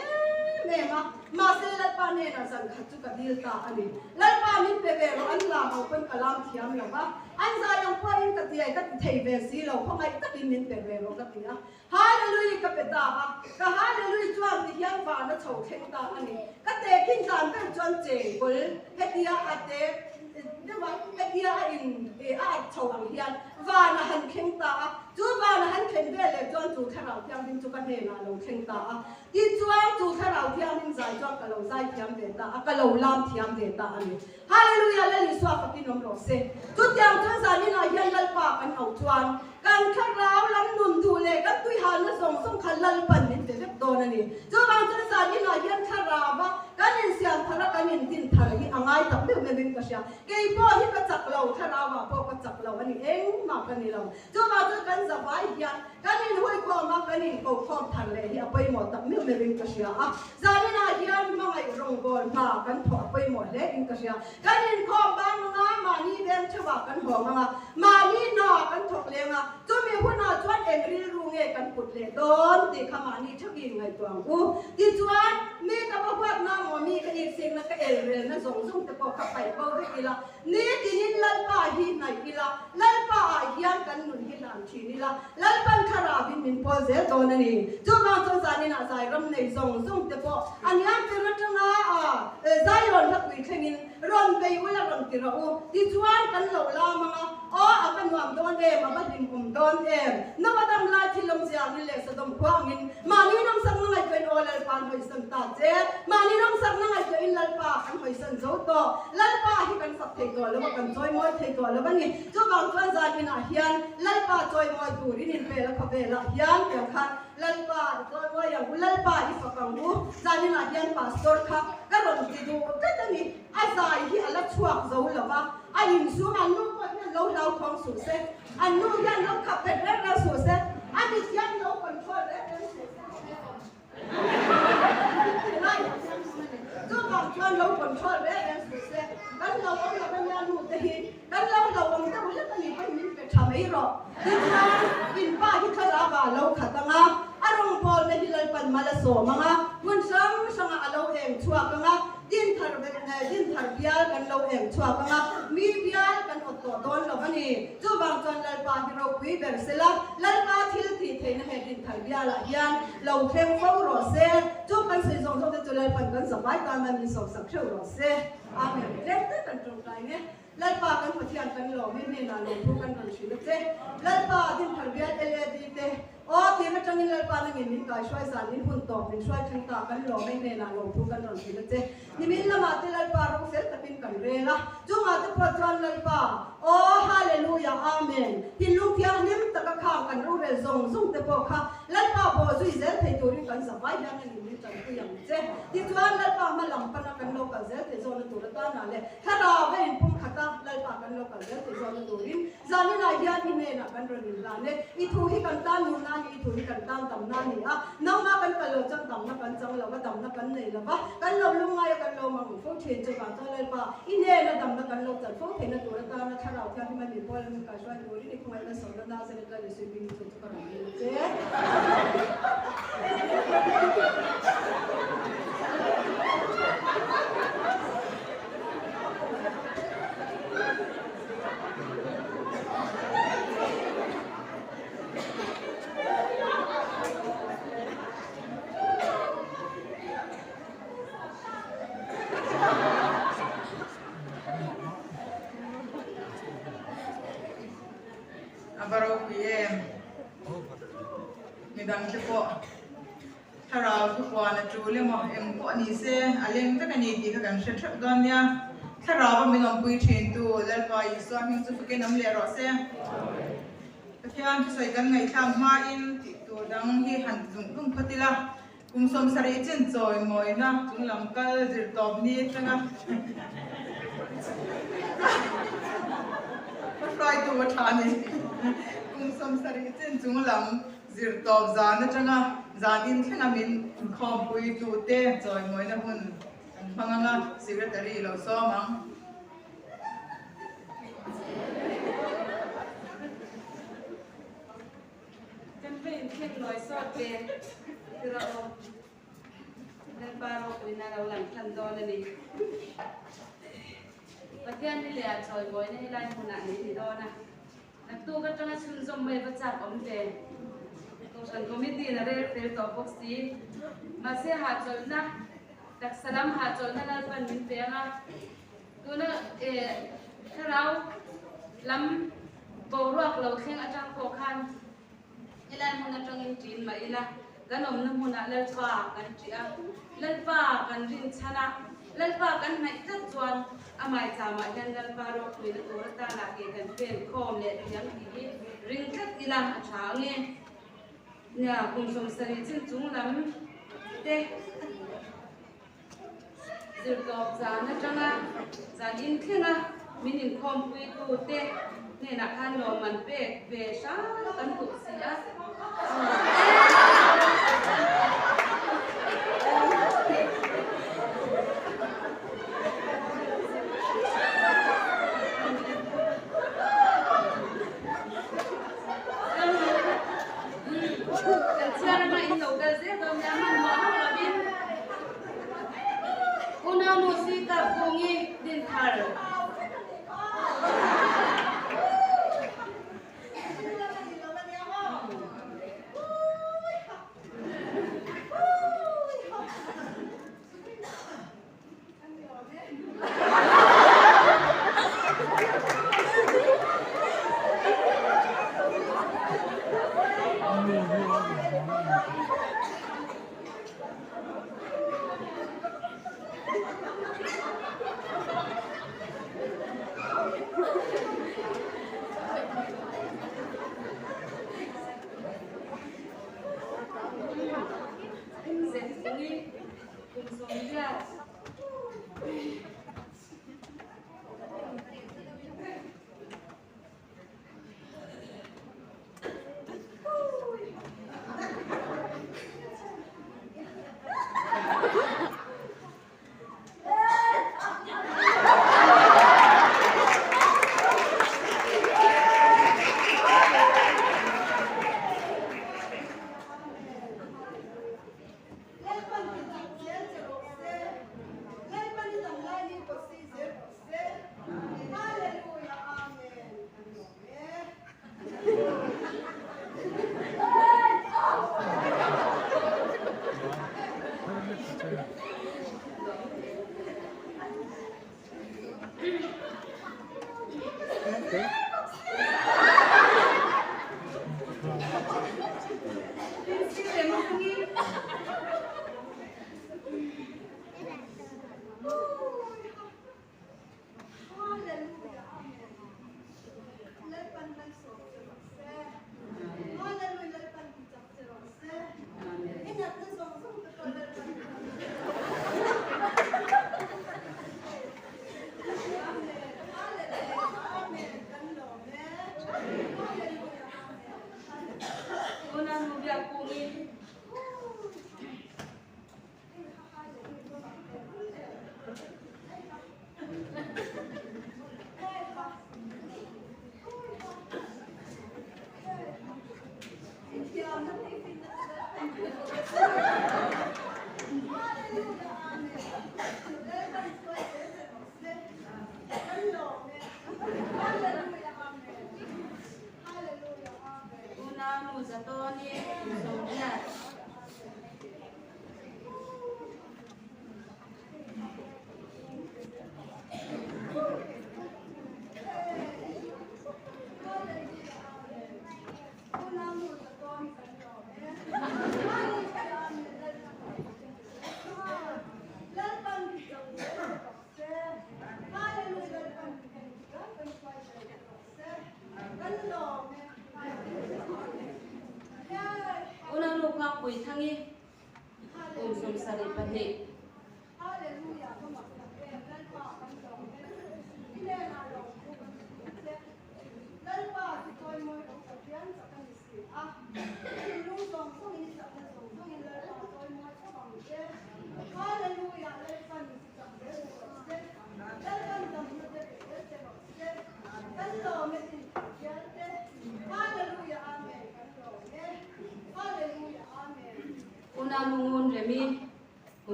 [SPEAKER 5] ma se lal pa ne na san khat chu ka dil ta ani lal pa min pe ve ro an la mang pon kalam thiam lo ba an za yang po in ka ti ai ka thei ve si lo phongai takin min pe ve ro ka ti a hallelujah ka pe ta ka hallelujah chuan ti hian fa na chho theng ta ani ka te kin tan kan chuan che bul hetia ate dewa hetia in chho ang hian va na han kheng ta chu va na han kheng ve le chuan chu tharau thiam din chu ka ne na lo kheng ta ti chuan chu tharau thiam din zai chuan ka lo zai thiam ve ta ka lo lam thiam ve ta ani hallelujah le li swa ka ti nom ro se chu tiang chuan sa ni na hian lal pa kan au chuan kan kharau lam nun thu le kan tui han na song khalal pan min te ตัวนั่นนี่เจ้าบางจุดสานี่หน่อยยันทาราบะกันยินเสียงทารากันยินตินทาราที่อ่างไอ้ตับเรื่องเป็นกระเชียเกี่ยพ่อที่กระจักเราทาราบะพ่อกระจักเราอันนี้เองมากันนี่เราเจ้าบางจุดกันสบายยันกันยินห้อยคอมากันยินเขาคอทะเลที่เอาไปหมดตับเรื่องเป็นกระเชียอ่ะสานี่น่ะยันมาไอ้รงบอลมากันถอดไปหมดเลยเป็นกระเชียกันยินคอบางงามานี่เดินฉบับกันหัวมานี่นอกันถกเลี้ยงอ่ะเจ้ามีหัวหน้าจวนเองรีรู้เงี้ยกันปุดเลยโดนตีขมานี่ชักยิงไงตัวกูตีจวนมีกับพวกน้องมีกันอีกสิ่งนักเอเรนนะส่งแต่พอขับไปเบาได้กีฬานี่ทีนี้ลัลป้าหินไหนกีฬาลัลป้ายันกันหนุนหินหลังชีนี่ละลัลปันคาราบินมินพอเซตอนนี้จุดบางจุดสานี่น่ะใจรำในส่งแต่พออันนี้เป็นรัชงาใจร้อนทักวิเทงินร้อนไปเวลาร้อนกิระอูตีจวนกันเหล่าลามังอ๋ออากันหวานโดนเอ็มอาบัดดินผมโดนเอ็มนับตั้งลายที่ลมเสียงนี่เล็กสะดมกว้างงินมานี่น้องสักนั่งไอ้เป็นโอลัลปานหอยสันตาเจมานี่น้องสักนั่งไอ้เป็นลัลปาอันหอยสันโจโตลัลปาที่กันสักเทตัวแล้วกันจอยมอยเทตัวแล้ววันนี้เจ้าบางท่านใจเป็นอาเฮียนลัลปาจอยมอยดูรินินเปแล้วขับเวลาเฮียนเกี่ยวกันลัลปาจอยมอยอย่างลัลปาที่ฝักกังบูใจเป็นอาเฮียนพาสตอร์ครับก็ลงที่ดูก็จะมีอาศัยที่อัลชัวโจแล้วว่าอายิมซูมันนุ่มก็เนี่ยเราท้องสุดเซ็ตอันนู้นยันเราขับเป็นเรื่องเราสุดเซ็ตอันนี้ยันเราคนช่วยเรื่องสุดเซ็ตเจ้าบางชวนเราคนช่วยเรื่องสุดเซ็ตกันเราเป็นยาหนุนแต่หินกันเราแต่ว่ามันจะมีไปมินไปทำให้หรอกที่นั่นกินป้าที่ขลาบาเราขัดตั้งอ่ะอารมณ์พอในที่เราเป็นมาละโสมังอ่ะมันซ้ำสังอ่ะเราเองช่วยกันอ่ะดินทาร์เป็นไงดินทาร์เบียกันเราเองช่วยกันอ่ะมีเบียกันอดตัวโดนเราวันนี้เจ้าบางชวนเราป้าที่เราคุยแบบเสร็จแล้วเราป้าที่ที่เทนให้ดินทาร์เบียละยันเราเข่งเฝ้ารอเซ่เจ้ากันสิ่งที่จะเราเป็นกันสบายการมันมีสองสักเชื่อรอเซ่อาเมนเล็กแต่กันตรงใจเนี่ยลัลปากันพอที่อันกันหล่อไม่เน้นอะไรพวกกันกันชิลเต้ลัลปาดินทาร์เบียเอเลดีเต้โอ้ที่นั่นจังยินลัลปานั่งยินมินกายช่วยสารนินหุ่นตอกมินช่วยทั้งตากันหล่อไม่เน้นอะไรพวกกันกันชิลเต้นี่มินละมาที่ลัลปาเราเสร็จแต่เป็นกันเร่ละจุงอาที่พอจวนลัลปาโอ้ฮาเลลูยาอาเมนที่ลูกเทียงนิ่มตะกะข้ามกันรู้เรื่องส่งแต่พอค่ะลัลปาพอจุยเสร็จให้ตัวนี้กันสบายยังนี่มินจังกุยังเจ้ที่จวนลัลปามาหลังปนักกันโลกันเสร็จให้โซนตัวละตานาเลยถ้าเราไม่เห็นพุ่งขัดตาลัลปากันโลกันเสร็จให้โซนตัวนี้จานี่นายยันที่เมน่ะกันเรื่องลานเนี่ยอีทูที่กันตานูนานี่อีทูที่กันตามตำนานนี่อ่ะน้องมากันกันเราจังตำนักกันจังเราก็ตำนักกันเลยละปะกันเราลุงไงกันเรามาฟุ้งเทียนจะกันจังเลยปะอินเดียนะตำนักกันเราจัดฟุ้งเทียนตัวละตานะถ้าเราที่มันมีพอแล้วมันก็ช่วยดูนี่คงไม่เป็นสองนาเสร็จแล้วสิบินสุดกันเลยเจ๊
[SPEAKER 1] ดังจะพอถ้าเราทุกวันจูเลี้ยงหมอเอ็มพวกนี้เสียอะไรมันก็กันยี่ดีกันเชื่อชัดกันเนี่ยถ้าเราไม่มีน้องปุยเทียนตัวแล้วไปสวามิงจะฝึกน้ำเลี้ยรอเสียแต่ที่อันที่ใส่กันไงทางมาอินติดตัวดังที่หันจุ่มกุ้งพัดละกุ้งสมสารจินจอยมอยนะจุ่มลำก็จะตอบนี้จังอ่ะปล่อยตัวทานนี่กุ้งสมสารจินจุ่มลำจิตตอบจานจังอ่ะจานอินแค่นามินขอบคุยตัวเต้จอยมวยนะหุ่นฟังอ่ะสิเรตรีเราซ้อมมั้ง
[SPEAKER 2] กันเป็นเพียงน้อยสอดเป็นคือเราเดินบาร์โอ้ยน่าเราหลังทันโดนเลยประเทศนี่แหละจอยมวยนี่ไล่คนนั้นนี่โดนนะนักตู้ก็จะชื่นชมไม่ประจักษ์อมเจฉันก็ไม่ดีนะเรื่องเรื่องต่อพวกสีมาเสียหาจนนะแต่สลัมหาจนนั่นเราเป็นมินเปียนะตัวนั้นถ้าเราล้ำโบรอกเราเข่งอาจารย์โคคันอีหลานมันจะต้องจีนมาอีหล่ะกันอมน้ำมันเล่นป่ากันจีอ่ะเล่นป่ากันรินชนะเล่นป่ากันไม่ตัดจวนอาไม่สามารถกันกันป่ารอกมีตัวตาหลักกันเป็นคอมเนี่ยยังดีริงคัดอีหล่ะช้าเนี่ยเนี่ยคุณสมศรีจึงจุงลำ te zir top zan na changa zan in khenga minin khom pui tu te ne na khan lo man pe ve sha kan tu sia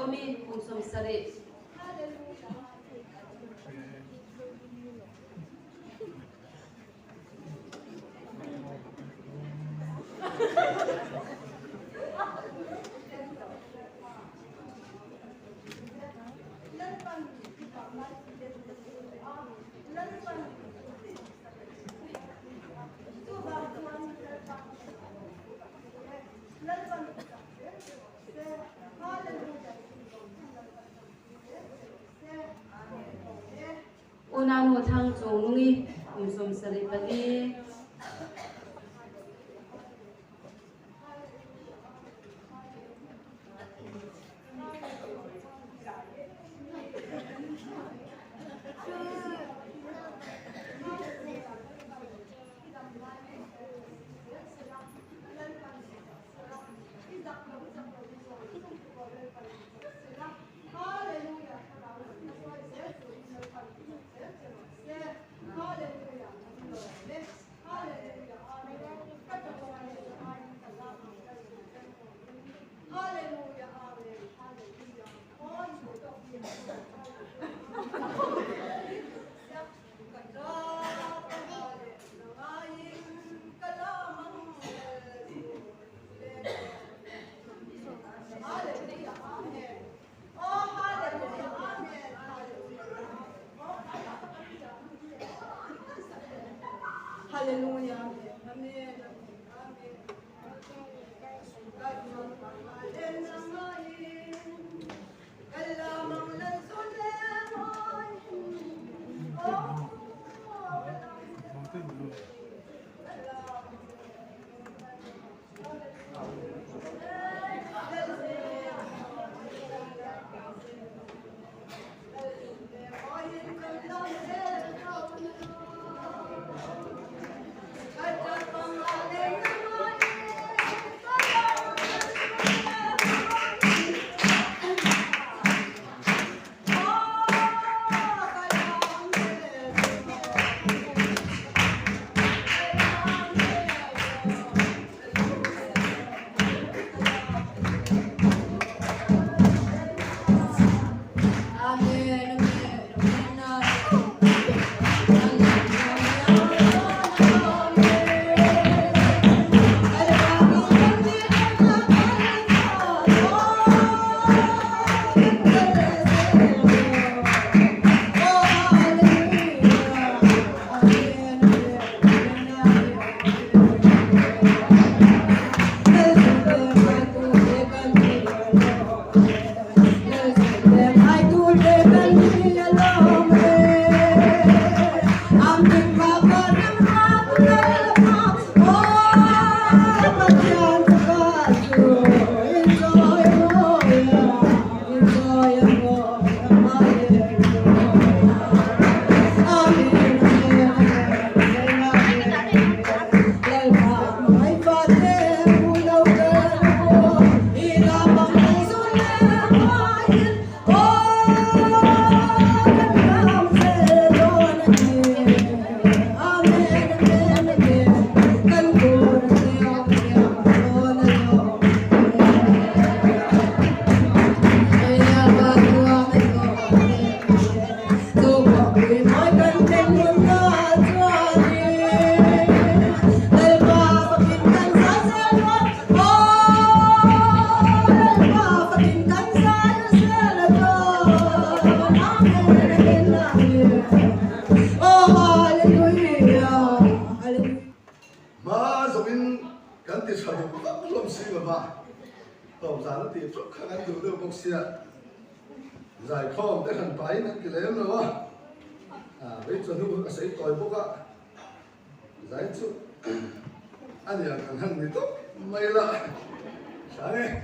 [SPEAKER 2] mi kum som sari unanu thang chongi kum som sari pali
[SPEAKER 5] Hallelujah. Amen.
[SPEAKER 6] giải kho để hành bái nên cái lem nữa bây giờ nó có sẽ tỏi bốc giải chút anh em cần hành gì tốt mày là sáng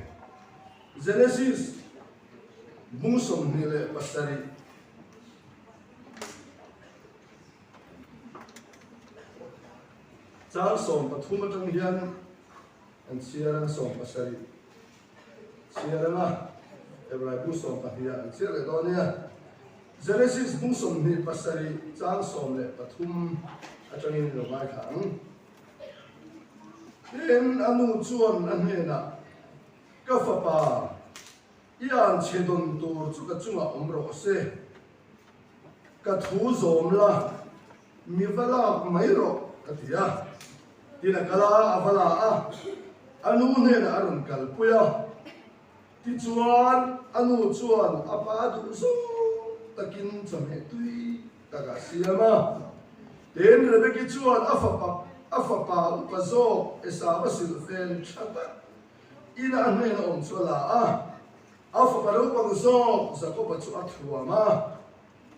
[SPEAKER 6] Genesis musom ni le pasari char som pathuma tang hian an siarang som pasari siaranga Ebrai musom pathia an siar le donia Genesis musom ni pasari char som le pathum atangin lo mai thang in anu chuan an hena ka fa pa ian chedon tur chu ka chunga omro se ka thu zom la mi vala mai ro ka tia ina kala avala a anu ne na arun kal puya ti chuan anu chuan apa du zo takin chame tui taka siama den re ki chuan afapa upazo esa basil fen chata ina ne na om chula a afapa ro pang zo zako pa chu athua ma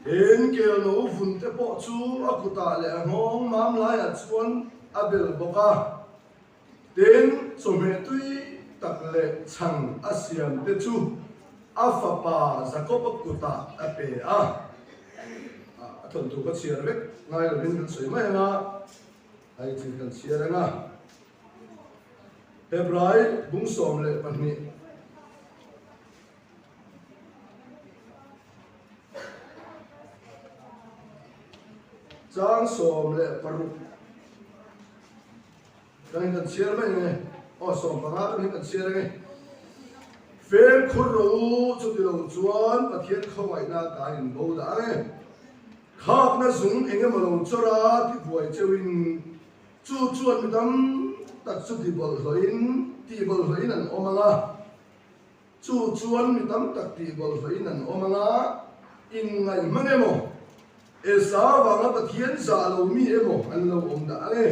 [SPEAKER 6] den ke no fun te po chu akuta le ngong mam la ya chuan abel boka den chome tui takle chang asiam te chu afapa zakopa kuta ape a thon tu ka chiar vek ngai lo hin kan soi mai na ai chin kan chiar nga hebrai bung som le panni chang som le paru kan chiar mai ne o som pa nga kan chiar ngai Phê khur ro chu ti lo chuan pathian khawai na ta in bo da nge khap na zung enge ma lo chora ti buai chewin chu chuan mi dam tak chu ti bol hoin an omanga chu chuan mi dam tak ti bol hoin an omanga in ngai mangemo e sa wa nga pathian za lo mi emo an lo om da nge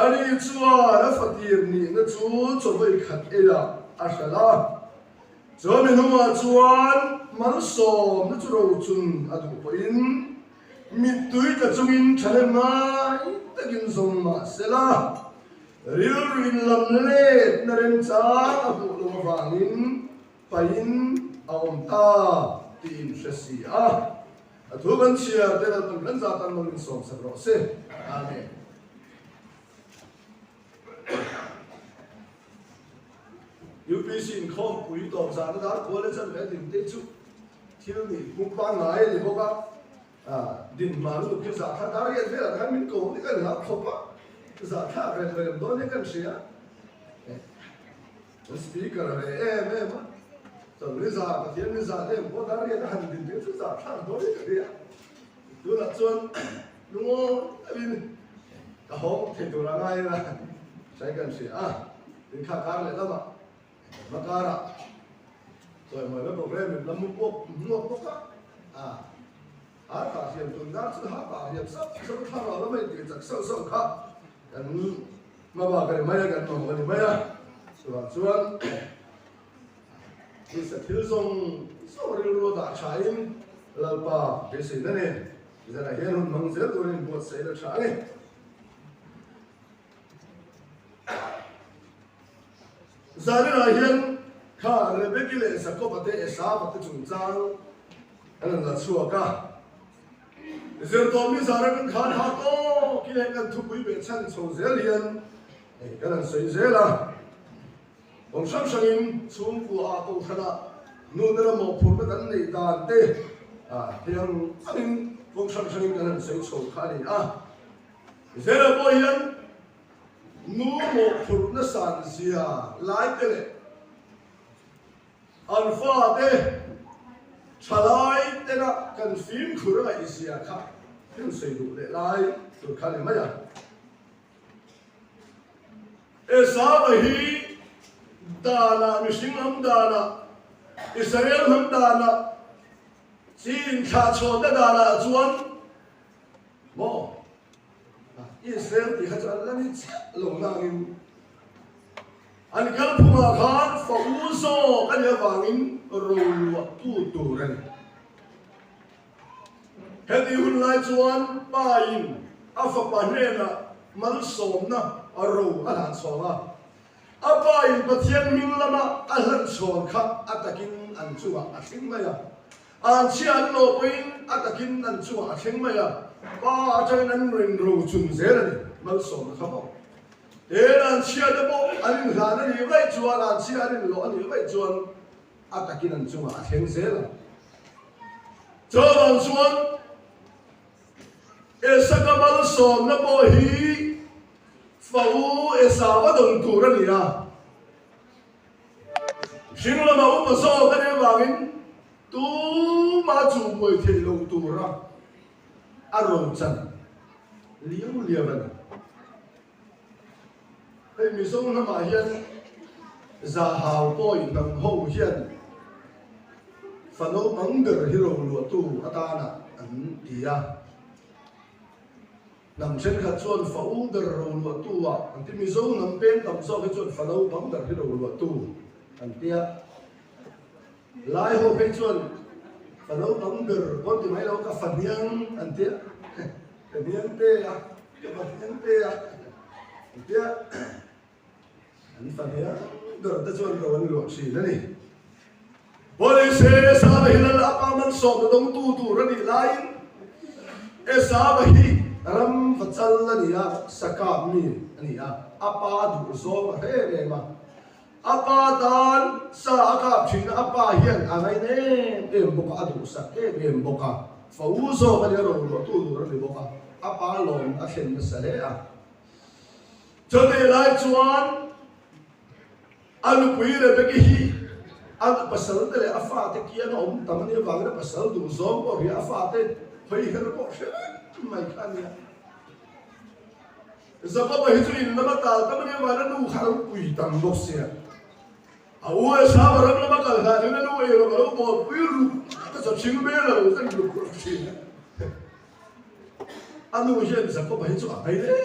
[SPEAKER 6] ani chuan a fatir ni na chu chawai khat ela ashala cho mình không mà chuan mắn sòm nó chú đầu chun à đủ in mít túi cả chung in chăn mai ta kinh sông mà sẽ la riu in làm lệ na ren cha à đủ lông vàng in pain ông ta tìm sẽ xì à thu ban chia để là tụi lần ra tăng mong sòm sắp rõ se amen UPC không quý tổ sản nó đã có lên chân bé tìm tết chút thiếu thì cũng ban ngày thì có các đình mà lúc kia giả thà đã hiện thế là cái mình cổ thì cái là không á giả thà về đó những cái gì á speaker về em á rồi bây giờ mà thiên bây giờ em có đã hiện hành đình tết chút giả thà đó những cái gì á tôi là chuan đúng không cái hôm thì tôi là ngay là sai cái gì á đến khác lại đó mà Makara, rồi mọi cái program mình làm một quốc cả hiện tuần đã sự cả hiện sắp thang vào nó mới được chắc sâu khác, anh mà bảo cái mấy cái mà cái mấy rồi chuan thì sẽ thiếu sông số điều đã trái là ba cái gì đó này, giờ này hiện hôm mang giờ tôi nên buat sẽ là trái này. Giờ này hiện khá là biết cái lệ sẽ có vấn đề sao vấn đề chúng ta anh là xua cả giờ tôi mới giờ này khá là to cái này cần thu quý về chân sầu dễ liền cái này sấy dễ là ông sắp sang in xuống của à tôi khá là nôn ra một phút cái này đàn tê thì ông sắp sang in cái này sấy sầu khá là giờ là bao hiện nu một phút nó sản gì lại cái này anh pha thế trả lại thế là cần phim khử lại gì khác phim xây đủ để lại rồi khai lên mấy à sao vậy đà là mình sinh lâm đà là Israel lâm đà là xin trả cho đà là chuan mo Israel thì hết rồi là đi chết lồng ngang anh cái phụ mà khát phá u so cái nhà vàng in rồi tu rồi hết đi hun lại chuan ba in áp phá này là mal sôm na rồi anh ăn sôm à áp ba in bắt thiên minh lắm à anh ăn sôm khác atakin ăn chua ăn sinh mày à anh chỉ ăn lô pin atakin ăn chua ăn sinh mày à ba cho nên mình rồi chun dễ rồi mal sôm không thế là chia được bộ anh là nó như vậy chua là chia anh lỗ như vậy chuan atakin ăn chua ăn sinh dễ rồi cho bằng chuan esaka mal sôm na po hi phau esawa dong tu ra ni à sinh là mẫu và so cái này vàng tu mà chủ mười thì lồng tu ra arong chân liễu liễu vậy hay mình sống nó mà hiện giả hào bôi nằm hậu hiện phần ấu bằng được hero lúa tu ata na anh tia nằm trên khát chuan phẫu được lúa tu anh tìm mình sống nằm bên tầm so cái chuan phần ấu bằng được hero lúa tu anh tia lại hồ cái chuan phần ấu bằng được con thì mấy lâu cả phần nhang anh tia phần nhang tê à cái phần nhang tê à anh tia anh phần nhang được ta chuan rồi anh lúa xì đó đi Police sabi hilal apaman som dong tu rani lain sabi ram fatsal niya sakam ni niya apa du zo he ma apa dan sa akap chin apa hian angai ne boka adu sa boka fauzo bali ro tu rani boka apa lom a khen sa le a chote lai chuan alu pui le be hi ang pasal tele afate kian om tamani wangre pasal du zom ko ri afate hoi her ko mai khania zaba ba hitu in nama tal tamani wangre nu khar pui tam bok sia awu sa baram nama kal ga ne nu e ro bo pui ru ta sa ching be la ro san lu ko chi anu yen zaba ba hitu ai le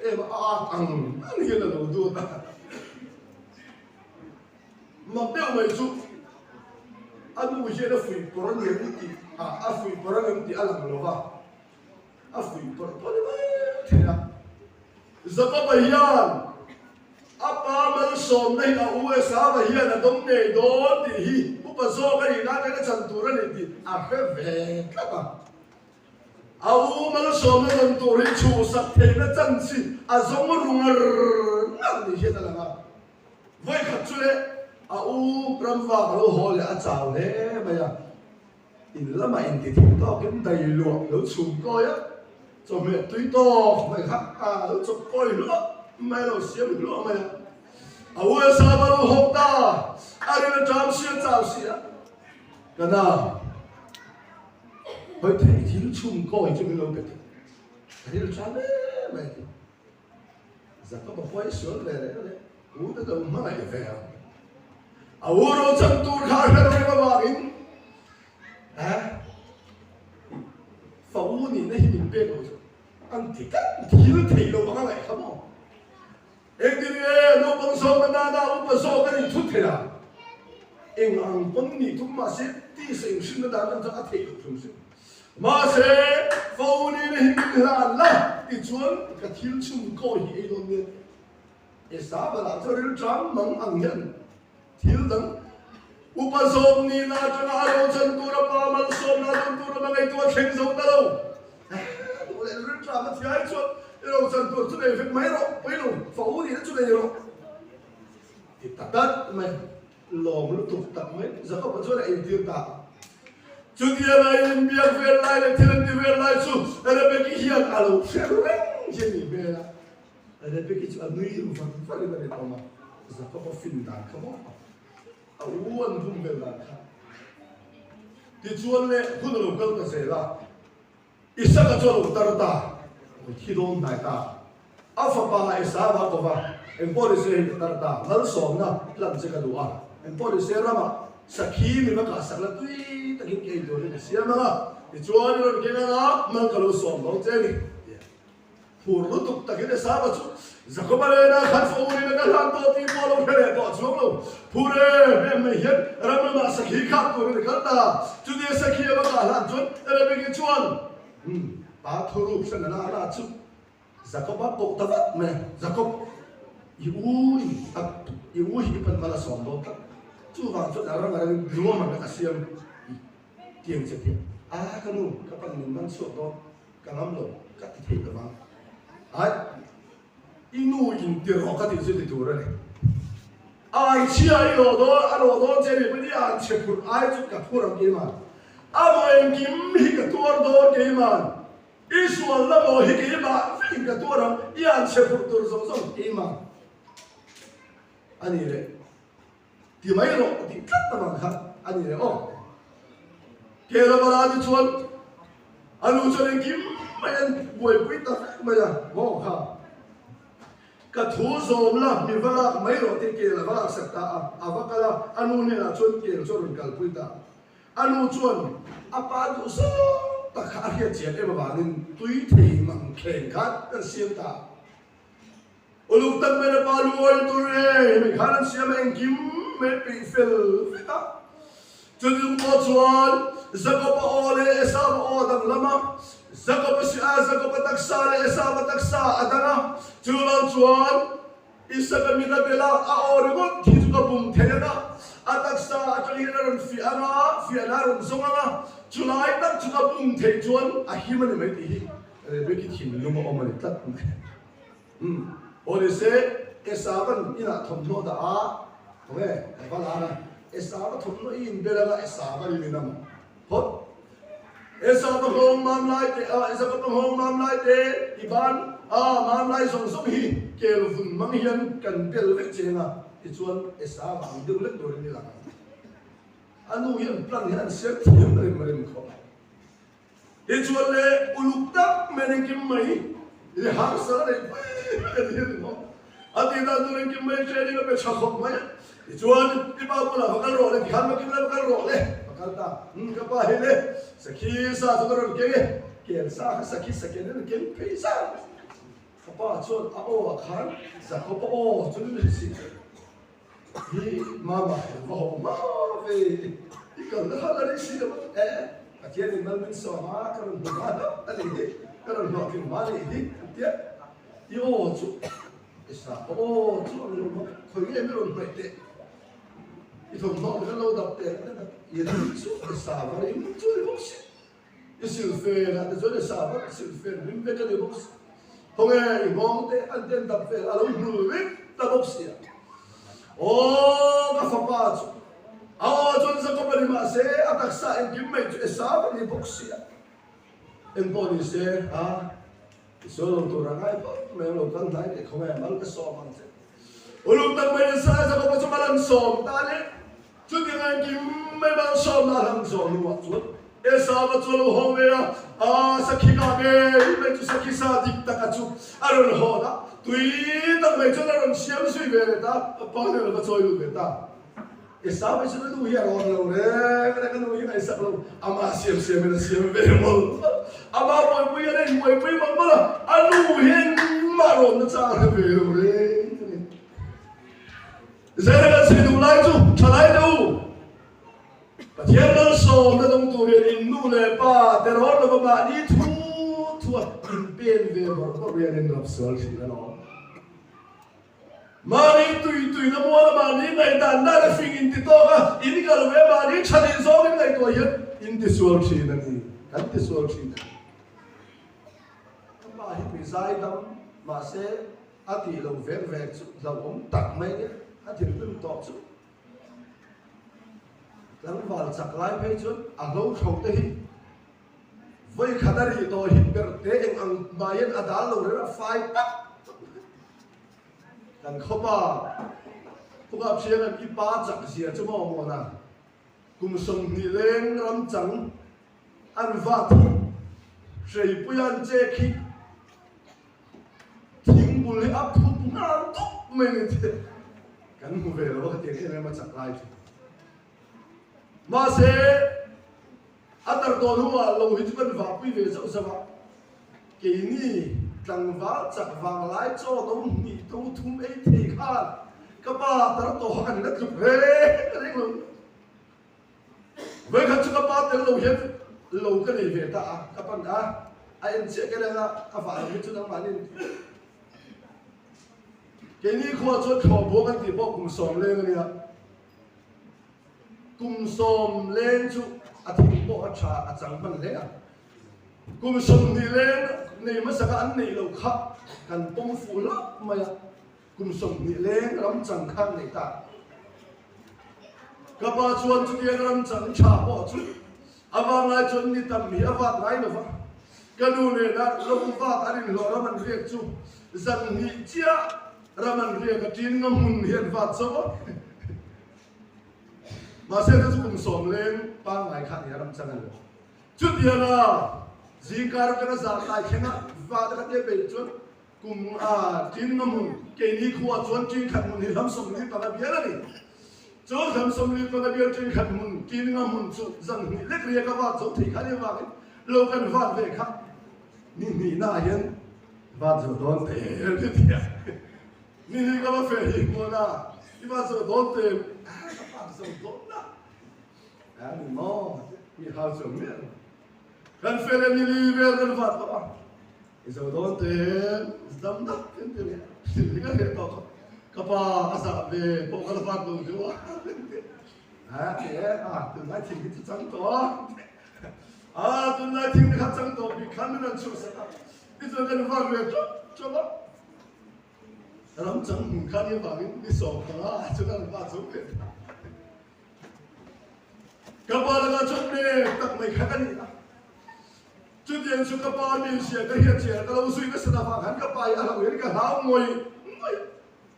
[SPEAKER 6] e ma ang hian la du ta mặc đeo mày chú anh nuôi chơi nó phì bora niệm đi phì bora niệm đi ăn làm lova phì bora bora thế à giờ có bây giờ apa mình sống này là USA bây giờ là đông này đó thì hi bố bà zo cái gì đó cái chân tu ra này thì phải về các bạn mình sống này chân tu đi chú sắc thế nó chân gì giống rung ngang đi hết là ngà với khát chú đấy Brahma kalau hol ya chào thế bây giờ in là mà in thì to cái đầy luộc nó sùng coi á cho mẹ túi to mày khắc nó cho coi nữa mày nó xiêm nữa mày ôi sao mà nó hộp ta đi nó chạm xiêm chào xiêm cái nào hơi thấy thì nó sùng coi cho mình lâu cái thì nó chạm đấy mày giờ có một quay sướng về đấy uống tới đâu mà lại về Awuro chân tu khai ra rồi mà vào in, phẫu nhìn này mình biết rồi, anh thì cắt thì nó thấy đâu mà lại không, em đi nghe nó bằng sâu cái na ông bằng sâu cái gì chút thế à, em ăn bún mì thúng mà sẽ đi sinh sinh nó đang cho anh thấy được không sinh, mà sẽ phẫu nhìn này mình làm là đi chuẩn cái thiên chung coi gì đâu nữa, em sao mà làm cho nó trắng măng ăn nhận thiếu đắng upasom ni na cho alo chân tu ra pa man som na chân tu ra ngay tu khen giống ta đâu tôi lại rất là mất thiệt chút đâu chân tu chút này phải mấy rồi mấy rồi phẫu thì nó chút này rồi thì tập đất mày lòm nó tục tập mấy giờ có một chỗ này tiêu tạo chút kia này em biết về lại là thiên đi về lại chút là bên cái hiền alo sẽ reng trên gì về là bên cái chỗ nuôi rồi phải đi bên đó mà giờ có phim đàn không uan thung về là thì chuan lệ phun lục câu ta sẽ là isa ka chuan lục tar ta khi đôn đại ta alpha ba isa ba ko va em policy tar ta nal som na lam se ka duwa em policy rama sakhi mi ba ka sakla tui ta ki ke do le sia ma thì chuan ron ke na ma ka lo som lo che ni phur lu tuk ta ke sa ba chu Zakobale na khan phô ni na lan to ti mo lo khere to chung lo pure em me hian ram ma sakhi khat to ni khat ta chu de sakhi ba ka lan chun ere be ki chuan pa thorup san na na chu zakoba ko ta vat me zakob i hi pan mala som lo ta chu wang chu da ram ra ruwa ma ka siam tieng che ti ka nu ka pan min man so do ka ngam lo ka ti thei ka wang ai inu in tir ho ka ti se ti tu ra ne ai chi ai lo do che ni bi an che pur ai chu ka pur am ge ma a mo em kim hi ka tu do ge ma isual la mo hi ge ma fi ka tu ram ian che pur tur zo zo ge ma ani le ki mai ro ti kat ta ma kha ani le o ke ra ba di chuan anu chuan kim mai an boi pui ta ma ya mo kha ka thu zom la mi va mai ro ti ke la va sak ta a va kala anu ne la chuan ke chuan kal pui ta anu chuan apa du so ta kha hia chen e ba nin tui thei mang khen khat kan siam ta uluk tak me na palu oi tu re me khan siam en kim me pi fel ta chudum ko chuan zakopa ole esa o dang lama zakopa si a zakopa taksa le esa ba taksa adana chulan chuan isa ka mi na bela a ore ko thi ka bum thena ataksa atali na ron fi ana ron zonga chulai tak chuka bum the chuan a himani mai ti hi be ki thim luma o mani tat ore se esa ban ina thom no da a we ba la na esa ba thom no in bela ga esa ba ni nam hot esa ba hong mam lai te esa ba hong mam lai te iban mam lai song song hi kel fun mang hian kan bel ve chenga ti chuan esa ba ang deu le dor ni la anu hian plan hian ser thiam rim rim kho ti chuan le uluk tak men kim mai le har sa le kan hian mo ati da dur kim mai training pe chakop mai ti chuan ti ba ko la bakal ro le ti han ma kim la bakal ro le bakal ta ka pa hele sakhi sa so ro ke sa sakhi sakhe ne kem pe sa pa chuan a o khan sa ko pa o chun le si hi mama ho ma ve ikal da hala ri si a tian ni mal min so ma ka ron ba da ali hi ka ron ho ki ma li hi tia yo chu isa o chu lo ma ko ye mi ron pe te i thom no ka lo da te ye ni chu isa ba ri mu chu lo si ye sil fe na de zo de sa ba sil fe rim pe ka de box hong e i mong te an ten da fe a lo nu ri ta box ya o ka fa pa chu a chon sa ko pa ni ma se atak sa en kim mai chu sa ba ni box ya en bo ni se a so lo to ra ngai pa me lo kan dai ke khong e mal ka so mang se o lo tak mai sa sa ko pa chu malan som ta le chu ti ngai kim mai ba som na hang so lu wa chu e sa ba chu lo hong ve a sakhi ka ge mai chu sakhi sa dik ta ka chu aron ho da tui tak mai chu na ron siam sui ve le ta pa ne lo ka choi lu ve ta e sa ba chu lu ya ron lo re me ka nu yi ai sa lo ama siam siam me siam ve mo ama boy boy ya ne boy boy ma ma anu hen ma ron na cha ve lo re zai ga si du lai chu chalai du Pathian som na dong tu re in nu le pa te ro lo ba ni thu in pen ve bo ko re ne rap sol si na no mari tui na mo ma ni ngai dan na le fing in ti to ga in ga lo ve ma ni chani zo ni ngai to ye in ti sol si na ni kan ti sol si na ba hi pi zai dam ma se ati lo ve ve chu lo om tak mai ni ati lu to chu lang wal chak lai phei chun a lo thau te hi voi khadari to hi per te eng ang bayan adal lo re fai pak kan khopa puka phiang an ipa chak sia chu mo mo na kum som ni leng ram chang an va thi sei puyan che khi thing bul le ap phu na to me ni te kan mu ve lo ka te ke ma chak lai ma se atar to nuwa lo hi chuan va pui ve zo za ba ke ni tlang va chak wang lai cho do mi to thum ei thei kha ka ba tar to han na chu he ka ring lo ve kha chu ka ba te lo he lo ka nei ve ta ka pan da a en che ke na a va ni chu nang ma ni ke ni kho chu kho bo kan ti bo kum som le ni kum som len chu a thing po a tha a chang ban le kum som ni len nei ma saka an nei lo kha kan pom fu la ma ya kum som ni len ram chang khang nei ta ka ba chuan chu ke ram chang cha po chu awa ngai chun ni tam mi awa ngai no wa ka nu ne na lo va ta rin lo ra man riek chu zan ni chia ra man riek ka tin ngam hun hian va cho mà sẽ cho chúng sống lên ba ngày khác thì làm chẳng được chút tiền à gì cả cái nó giả lại khen á và cái cái bị chút cùng tin ngầm cái đi qua chuẩn tin khẩn mình làm sống lên ba cái này chỗ làm sống lên ba cái tin khẩn mình tin ngầm chút rằng lết riêng các bạn chỗ thì khai đi vào lâu gần vạn về khác nhìn na hiện và giờ đón tiền cái tiền nhìn các bạn phải hiểu mà na đi vào giờ đón tiền các bạn giờ đón na mình mò mình hao sớm miệng gần phải lên đi về gần vạn đó giờ đón tiền dám đắp cái tiền này cái hệ đó các bạn sao về bộ gần vạn luôn chứ thế từ nay thì cái chẳng đó từ nay thì cái chẳng đó bị khăn nên chịu sao bây giờ gần vạn về cho đó làm chẳng khăn như vậy đi sổ đó cho nên vạn số tiền các bạn là chốt đi tập mấy cái này chút tiền số các bạn mình sẽ cái hiện trạng các lâu suy cái sự phản hành các bạn là người cái háo ngồi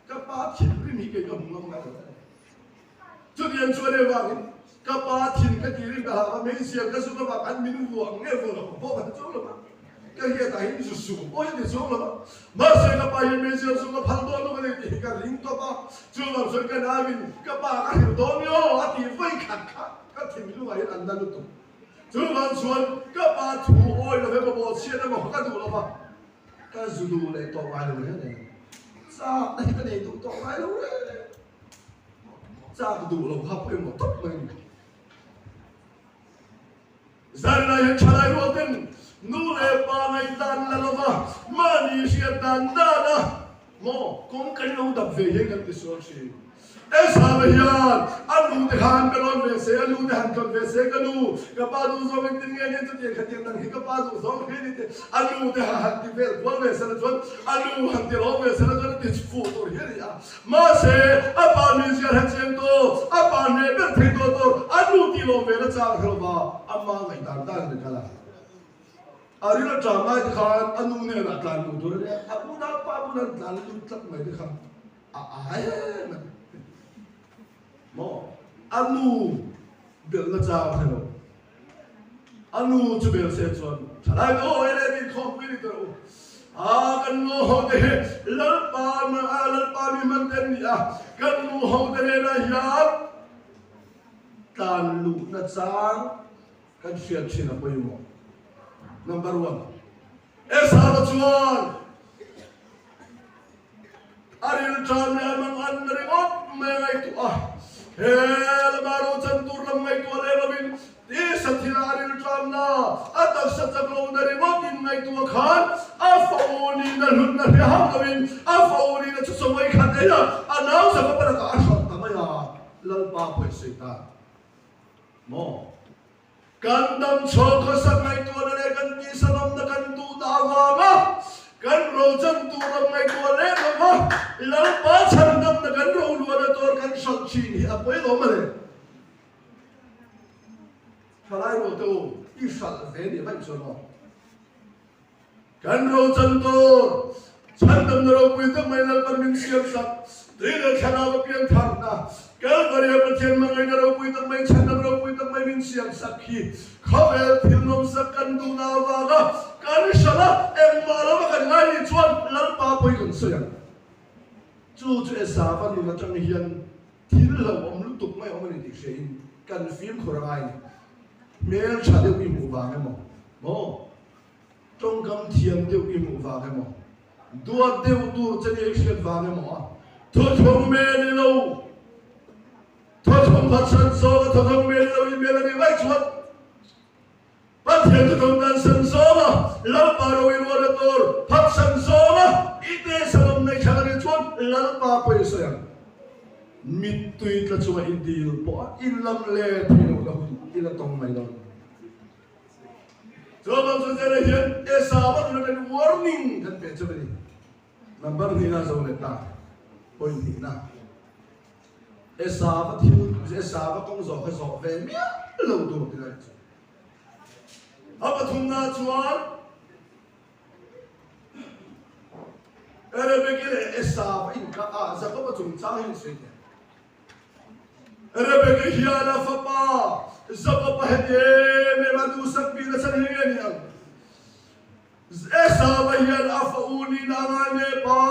[SPEAKER 6] các bạn chỉ cái gì cái không ngon này chút tiền số này vào các bạn chỉ cái gì cái háo mình sẽ cái số các bạn mình vuông nghe vuông là bộ phận số là cái hiện tại hình số ôi thì số là mà sẽ các bạn mình sẽ số các phản đối nó cái gì cái lính các bạn chưa làm số cái nào mình các bạn cái hiểu đó nhớ thì phải khắc cácทีมลูกไอ้อันนั้นตัวจุดวันชวนก็ปาถูโอ้ยเราเป็นบ่เชียร์นะบ่ก็ดูแล้วป่ะก็จะดูเลยตัวไว้เลยเนี่ยจ้าไอ้ก็ได้ดูตัวไว้เลยจ้าก็ดูเราครับเป็นหมดทุกมันจะได้ยังชายรู้กันนู่นเลยปาไม่ตันแล้วป่ะมันยิ่งเชียร์ตันได้นะโม่คงกันเราดับเวียนกันที่สุดสิEsabayan, anu dehan belon vese, anu dehan kon vese kanu, kapadu zong tinggal ni tu dia katiang nang kapadu zong ni tu, anu dehan hati vel kual vese la tuan, anu hati lo vese la tuan tu foto ni ya. Masih apa ni siar hati tu, apa ni berfito tu, anu ti lo vela cang helba, amma ngai dan dan dekala. Ari la drama dekhan, anu ni nak dan tu tu, aku nak apa aku nak dan tu tak mai dekhan. Ayah. Mo anu bel na cha thelo anu chu bel se chuan thalai go ele ni khom pi to kan no ho de lal pa mi man ten ya kan no ho de na ya tan lu na chang kan fiat china poi mo number 1 esa ba chuan aril chan ya mang an ri ot me ngai tu hel baru cantur lamai tu alelabin di sathina aril tramna atak sataklo dari motin ngai tu khan afauni na lunna he hamlabin afauni na chusawai khan ela anaw sa kapara ka ashot tamaya lalpa poi sita mo kandam chokha sangai tu ale kan ki sanam na kan tu dawama kan rojan tu lamai tu alelama lalpa chandam na kan ro luana tor kan shot chin hi apoi lo male falai ro to ishal ve ni vai chono kan ro chan tor chandam na ro pui ta mai lal par min siam sak tila khana ba pian thar na kal bariya pathian mangai na ro pui ta mai chandam ro pui ta mai min siam sak hi khavel thilnom sak kan du na wa ga kan shala em ma lo ba kan ngai chuan lal pa poi kan soya chu esa van lu na chang hian thil lo om lu tuk mai om ni ti shein kan film khorai mel cha de wi mu wa mo mo trong kam thiam de wi mu wa mo duat de tu chen ye shlet wa mo tho thong me ni lo tho thong phat san so tho thong me ni lo i me ni vai chuat pat thiam tu thong dan san so ma lal pa ro wi ro na tor phat san so ma ite salom nei chang ni chuan lal pa poi so yang mit tui tla chuwa indil po ilam le thilo la hu ila tong mai lo so bang so jere hian e sa ba na ben warning kan pe chabani number ni na zo le ta point ni na e sa ba thil e sa ba kong zo kha zo ve mi lo do ti la aba thum na chuan ere be ke e sa ba in ka a za ko ba chung chang hin se Rebecca hiana fapa zapa pahde me madu sakbi na sanhenge ni ang esa bayan afauni na ngane pa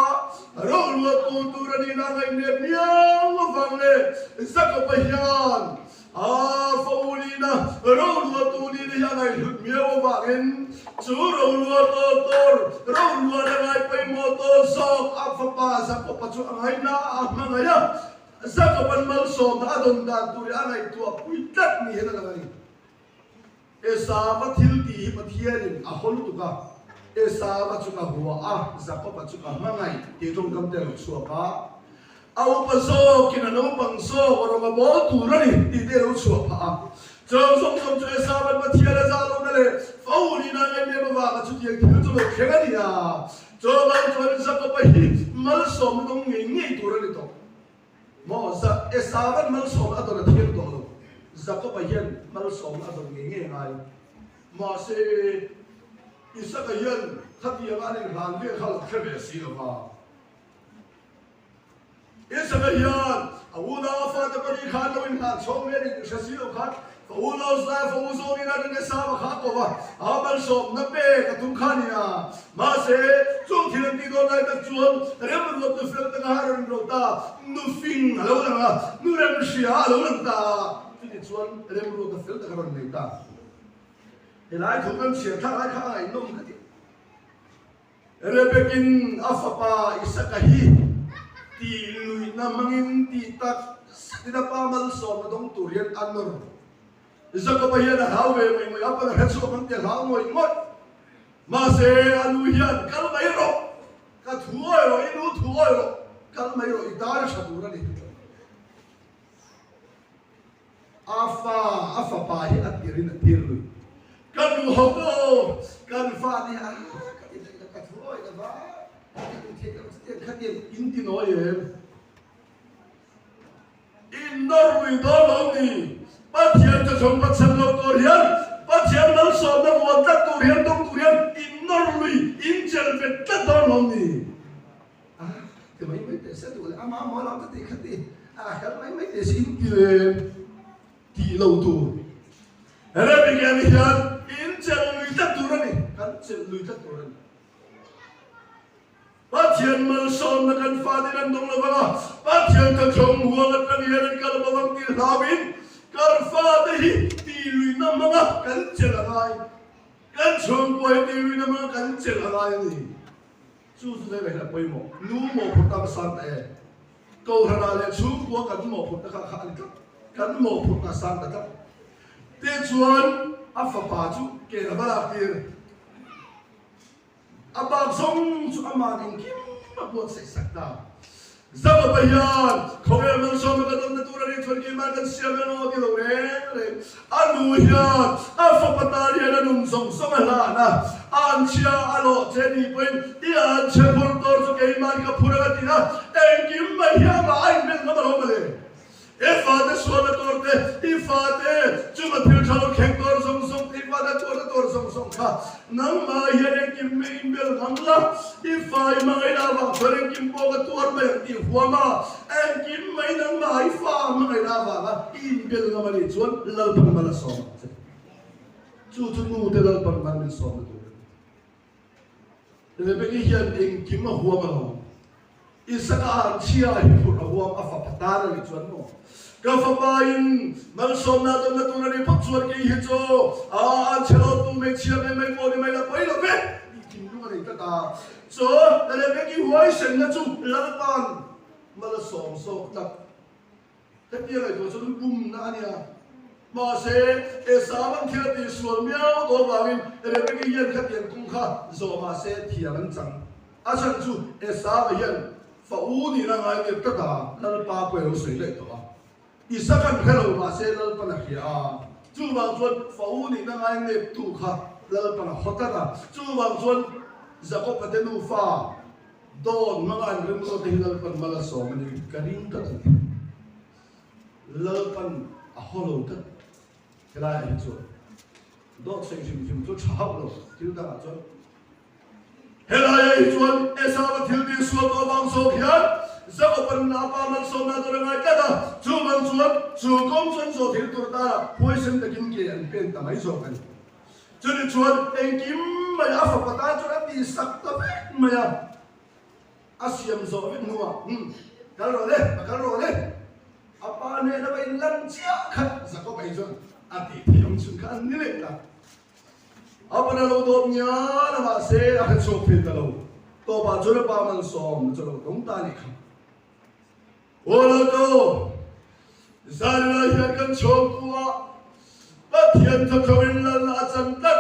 [SPEAKER 6] rolwa tuturani na ngane miang vangle zaka bayan afauni na rolwa tuni ni ngai miao vangin chu rolwa totor rolwa na ngai pai motor sok afapa zapa pachu ngai na amangaya Zakapan malsom na adon dan turi angai tua puitat ni hena lagani. Esa mathil ti pathianin ahol tuka. Esa machuka huwa zakapa chuka mangai ti jong kam tel suapa. Aw paso kinano pangso warama bol turani ti dero suapa. Jong song esa mathiala zalo nale fauni na ngai ne ba chu ti ti chu lo khengani ya. Jo mal chuan zakapa hi malsom dong ngi turani to. Mo za esaban malsom adon athil dolo zakop ayan malsom adon nge ngai ma se isaka yan khatiya ngani ran ve khal khebe si lo ba isaka yan awuna fa ta bari khan lo in khan chong me ni shasi lo khan awuna za fa uzo ni na ne sa ba kha ko ba amal som na pe ka tum khania ma se chung thilen ti do nai ka chuan rem lo tu fel ta har ro ta nu fing alo la nu rem shia alo la ta ti chuan rem lo ta fel ta ron nei ta elai thu kan sia tha lai kha ai nom ka ti rebekin afapa isakahi ti lui na mangin ti tak tina pa mal som na dong turian anor Zaka bayan hawe may apa na headso kan tia hawo ingot mase anu hian kal mayro kat huoyo inu thuoyo kal mayro idar shatura ni afa pa hi atirin tirlu kan hodo kan fa ni kat huoyo ka ba ti khatin inti noye inor wi doloni Patian ta jong pat san lo torian patian mal so na wata torian dong torian inorlui injel vet ta don ni ke mai te sa tu ama mo la ta ti khati ka mai te sin ti lo tu ara bi ga mi han injel lui ta turan ni kan injel lui ta turan patian mal so na kan fa di nan dong lo ba patian ta jong huwa ngat kan yan kal bawang ti lawin Karfadahi tiwi na mga kancelagay. Kanchong boy tiwi na mga kancelagay ni. Susunod na hinapay mo. Numo punta ka santa eh. Kau hanale chungwa kan mo punta ka kaalika. Kan mo punta santa ka. Techuan afapaju kaya balakir. Abagsong su amaning kim mabuat sa isakta. Zababayan, kau yang mensom kadang natural itu lagi makan siapa yang di luar. Anu ya, apa patari ada nungsong songalana. Ansia alo jadi pun dia cepur torso keiman kapura katina. Engkim mahia main men nama lomale. Ifade suara torte, ifade cuma pilkalo kengkor song ifade torte song ka. Nang mahia engkim main bel namla. Ifai mangai lava, engkim boga tuar bayar ti huama. Engkim main nang mahai fa mangai lava. In bel namali cuan lalpan malasom. Cucu te lalpan malasom tu. Lebih hian engkim huama. Isaka cia hipur huam apa patara ni cuan mo. Kafapain malsom na dong natural ni pagsuar kay hito chelo tu me chia me mo ni may lapay lape ikindu nga rin kata so nalebe ki huway sen na chu lalpan malasom sok tak tapi ay to so bum na niya mase esabang kira ti sual miao do bawin nalebe ki yan katiyan kung ka so mase tiyaran chang asan chu esabayan fauni na nga ni kata lalpa ko yo sui le to Isakan kalau masih lal panahya, cuma tuan fauni nangai nep tu kah lal panah hotana, cuma tuan zakop patenu fa don mangan remko tinggal pan malasom ni karing katan, lal pan aholo kat, kelai itu, dot sing tu cahap lo, tidak tuan, kelai tuan esabat hildi suatu bangsa kian. Zakopan apa malsom na tu rengai kata, cuma bằng chuột chủ công xuân số thiếu tụi ta là phôi sinh tại kim kỳ ăn bên tầm ấy rồi anh cho nên chuột anh kim mà đã phật của ta cho đã bị sặc ta hết mà asiam zo với mua cái rồi đấy apa này nó bay lăn chia khát sao có bay rồi thì ông chúng khăn như vậy là apa na lâu đốm nhá là mà sẽ ăn số phim ta lâu to bà cho nó ba man xóm cho nó đúng ta này không ô lâu đâu ra là hiện cần chồng của bắt hiện thực không là chân ta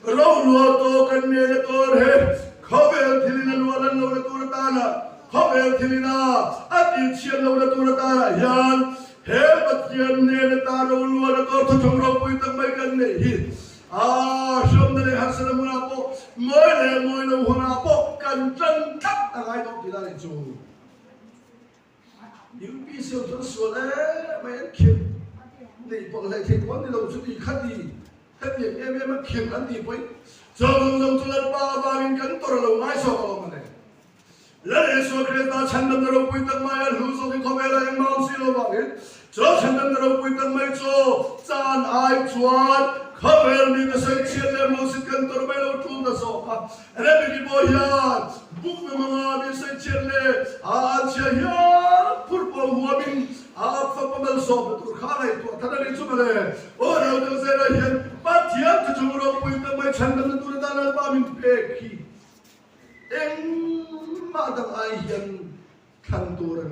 [SPEAKER 6] lâu lúa to cần mẹ to hết không về thì lâu là ta là không về thì đi chiên lâu là ta là hiện hết bắt hiện nè ta lâu lúa là to trong rau bụi tăng mấy cần này sớm đây học sinh muốn học mới là muốn học cần chân cắt ai đó thì ta lại chú những cái siêu chân số đấy mấy anh khiêm để bọn lại thầy quán đi đâu chút đi khát việc em mất khiêm ăn gì vậy giờ dòng cho lần ba mình cắn tôi là ngay sau đó mà này lấy số cái ta chăn đâm đầu quỳ tăng mai ăn hú số cái không là em mau xin lỗi bạn ấy cho chăn đâm đầu quỳ tăng mai cho chan ai chuan không phải mình cái sự chiến lên một sự cần tôi mới lâu chung là số anh em bị bồi nhát bút với mga bị sự chiến lên anh chơi nhát football hoa mình pháp bóng số tôi khá này tôi thật là đi chung này ở đâu đâu sẽ là hiện bắt thiệt cho chúng tôi quên tâm mấy chân tâm tôi đã làm ba mình bê khi em mà đang ai hiện khăn tôi rồi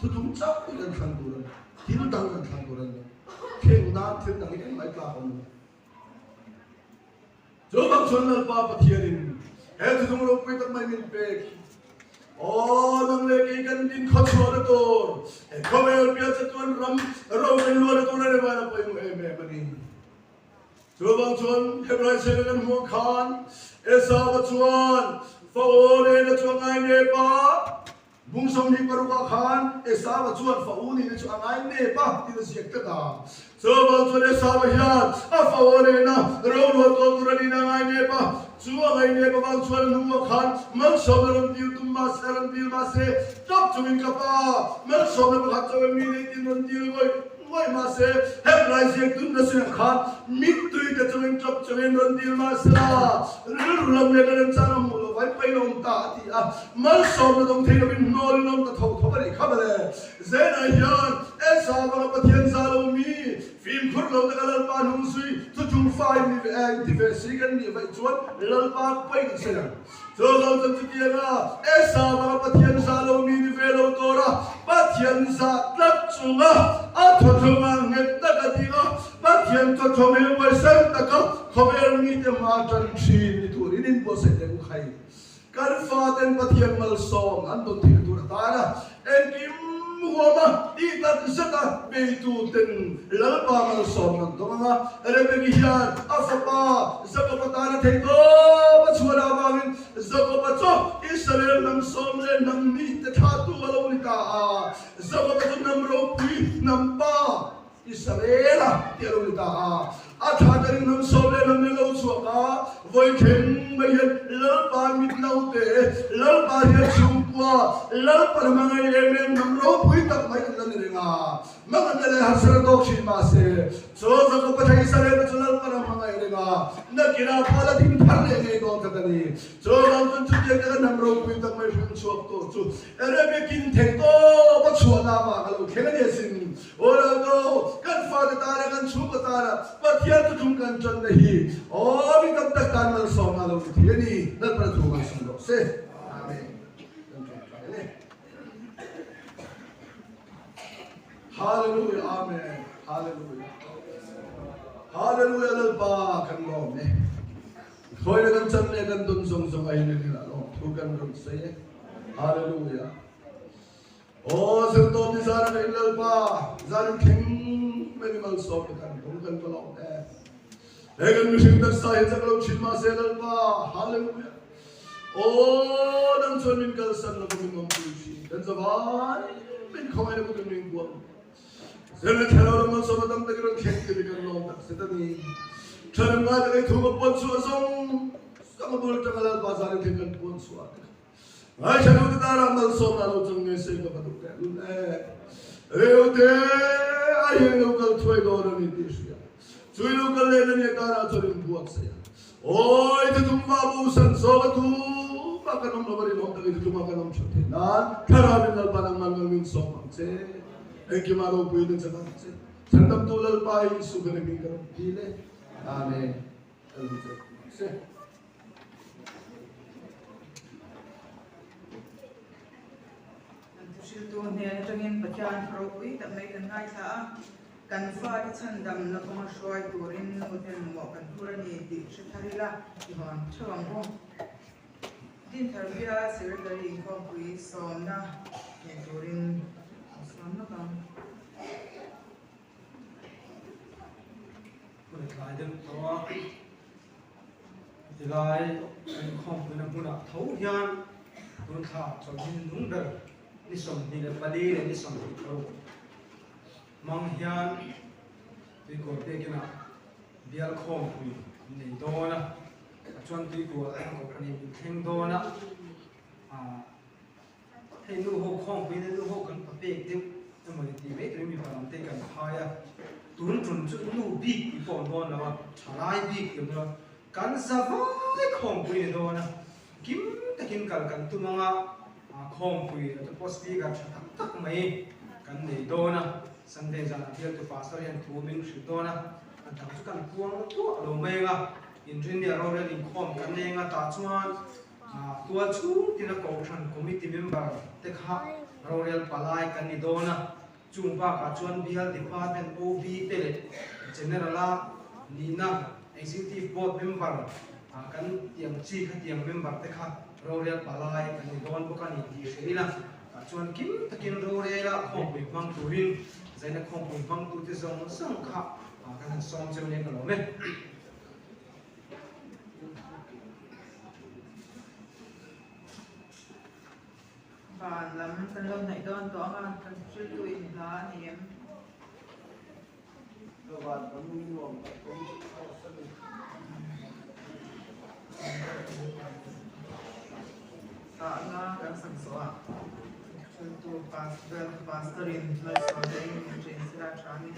[SPEAKER 6] tôi chúng chắc tôi đang khăn tôi rồi thì nó đang khăn tôi rồi khen na thiên đàng cái máy cào không cho bác xuân là ba bát thiên hết thì chúng tôi quay tận mấy mình về năng lệ cái căn tin khó chịu đó tôi không phải bây giờ tôi ram rau cái lúa đó tôi này vào phải em đi cho bác xuân hết rồi sẽ lên mua khan esa bác xuân phao này là cho ngay nè ba bung som ni paruka khan esa bác xuân phao này là cho ngay nè ba thì nó sẽ cái đó so bang chuan esa ba hian a fawone na ro lo to turani na ngai ne pa chuwa ngai ne pa bang chuan nu khan mal som ron tiu tum ma saran bil ma se top chumin ka pa mal som na khat chaw mi nei tin ron tiu ngoi ma se hep lai se tun na se khan mit tui ka chumin top chumin ron tiu ma se la ru lam ne ran cha na mu lo vai pai long ta ti a mal som na dong thei na bin nol long ta thau thau bari khabale zena hian esa ba pa thian za lo mi phim khur lo da lal pa nung sui tu chung fai ni ve ti ve si gan ni vai chuan lal pa pai ka se so lo tan ti kia na esa ba pa thian sa lo mi ni ve lo to ra pa thian sa tlak chunga a tho tho ma nget ta ka ti ga pa thian tho tho me vai sang ta ka khober mi te ma tan chi ni tu ri nin bo se de ku khai kar fa ten pa thian mal som an don ti tu ta na en kim muama itat zata beitu ten lalpa mal som nan donga rebeki hian afapa zakopata na theito bachura bangin zakopacho israel nam som le nam mi te thatu alonita zakopacho nam ro pui nam pa israel alonita a thadarin nam som le nam lo chuaka voi khen mai lalpa mit naute lalpa hian chungwa lalpa mangai em nam ro pui tak mai an ringa mangan le hasra dok shi ma se so zako pathai sare na chulal para mangai ringa na kira pala din thar le ngai do ta ni so ram tun chu je ka nam ro pui tak mai shun chuak to chu ere be kin the to ba chuana ma ka lo khen ne sin ora do kan fa ta ra kan chu ka ta ra pa thia tu chung kan chan ne hi o mi tam tak tan mal so ma lo thi ni na pra chu ma sun do se amen. Hallelujah, amen. Hallelujah. Hallelujah lalpa kan lo me. Khoi na kan chan ne kan dun song song ai ne la lo thu kan rum se. Hallelujah. Oh sel to ni sara ne lalpa zan kheng me mal so kan dum kan ko lo de. Egan mi sing tak sa he chak lo chin ma se lalpa. Hallelujah. Oh dan chon min kal san lo min mom pu chi. Dan zawai min khoi na ko min buat. Zela thelo man so dam ta gron khen ke kan lo tak se ta ni thram ga ta thu ko pon su song sam bol ta kala bazar ke kan pon su a ai chanu ta ra mal so na lo chung ne se ko pa tu ke Eude ai local thôi đó là mình biết gì chui local lên này ta ra cho mình buat saya ôi thì chúng ta bu san so cái tu mà cái nông làm gì nó thì chúng ta cái nông chốt thế nan khara mình là bạn mang mình so bằng thế anh kim aro bui đến chân thế chân tâm tu lal pai su cái mình cái đi lên amen thế
[SPEAKER 1] tu ne tangin patyan propui ta mai kan ngai tha kan fa ti chan dam na ko shoi turin uten mo kan turani di shitharila iwan chawang ho din tharbia secretary ko pui somna ne turin somna kam
[SPEAKER 3] Mình lại đừng có thì lại anh không phải làm bữa thấu hian bữa thảo cho nên đúng đời đi sống thì là bà đi đi sống thì thấu mang hian thì có thể cái nào biar không thì này đó na chọn thì của anh có cái này thêm đó na thì nu hồ không vì nu hồ cần phải biết thêm nhưng mà thì mấy cái mình phải làm thế cần khai à tuấn chuẩn chút nu bị cái phần đó là trả lại bị cái đó kan savai khom pui do na kim takin kal kan tu manga khom pui to post pi ga tak tak mai kan nei do na sande jana hial tu pastor yan thu min shi do na an tak chu kan puang tu lo mai ga engineer ro le khom kan nei nga ta chuan tua chu tina ko than committee member te kha ro rel palai kan ni do na chung pa ka chuan bial department ob te le general la ni na executive board member kan tiang chi kha tiang member te kha royal palai kan ni don boka ni ti serina chuan kim takin royal khom bi mang turin zaina khom bi mang tu te zong sang kha kan som chem ne ka lo me
[SPEAKER 1] ban lam kan lom nai don to nga kan chul tu in la ni em nga kan sang so a chul tu pastor in la so dei ni chen sira chani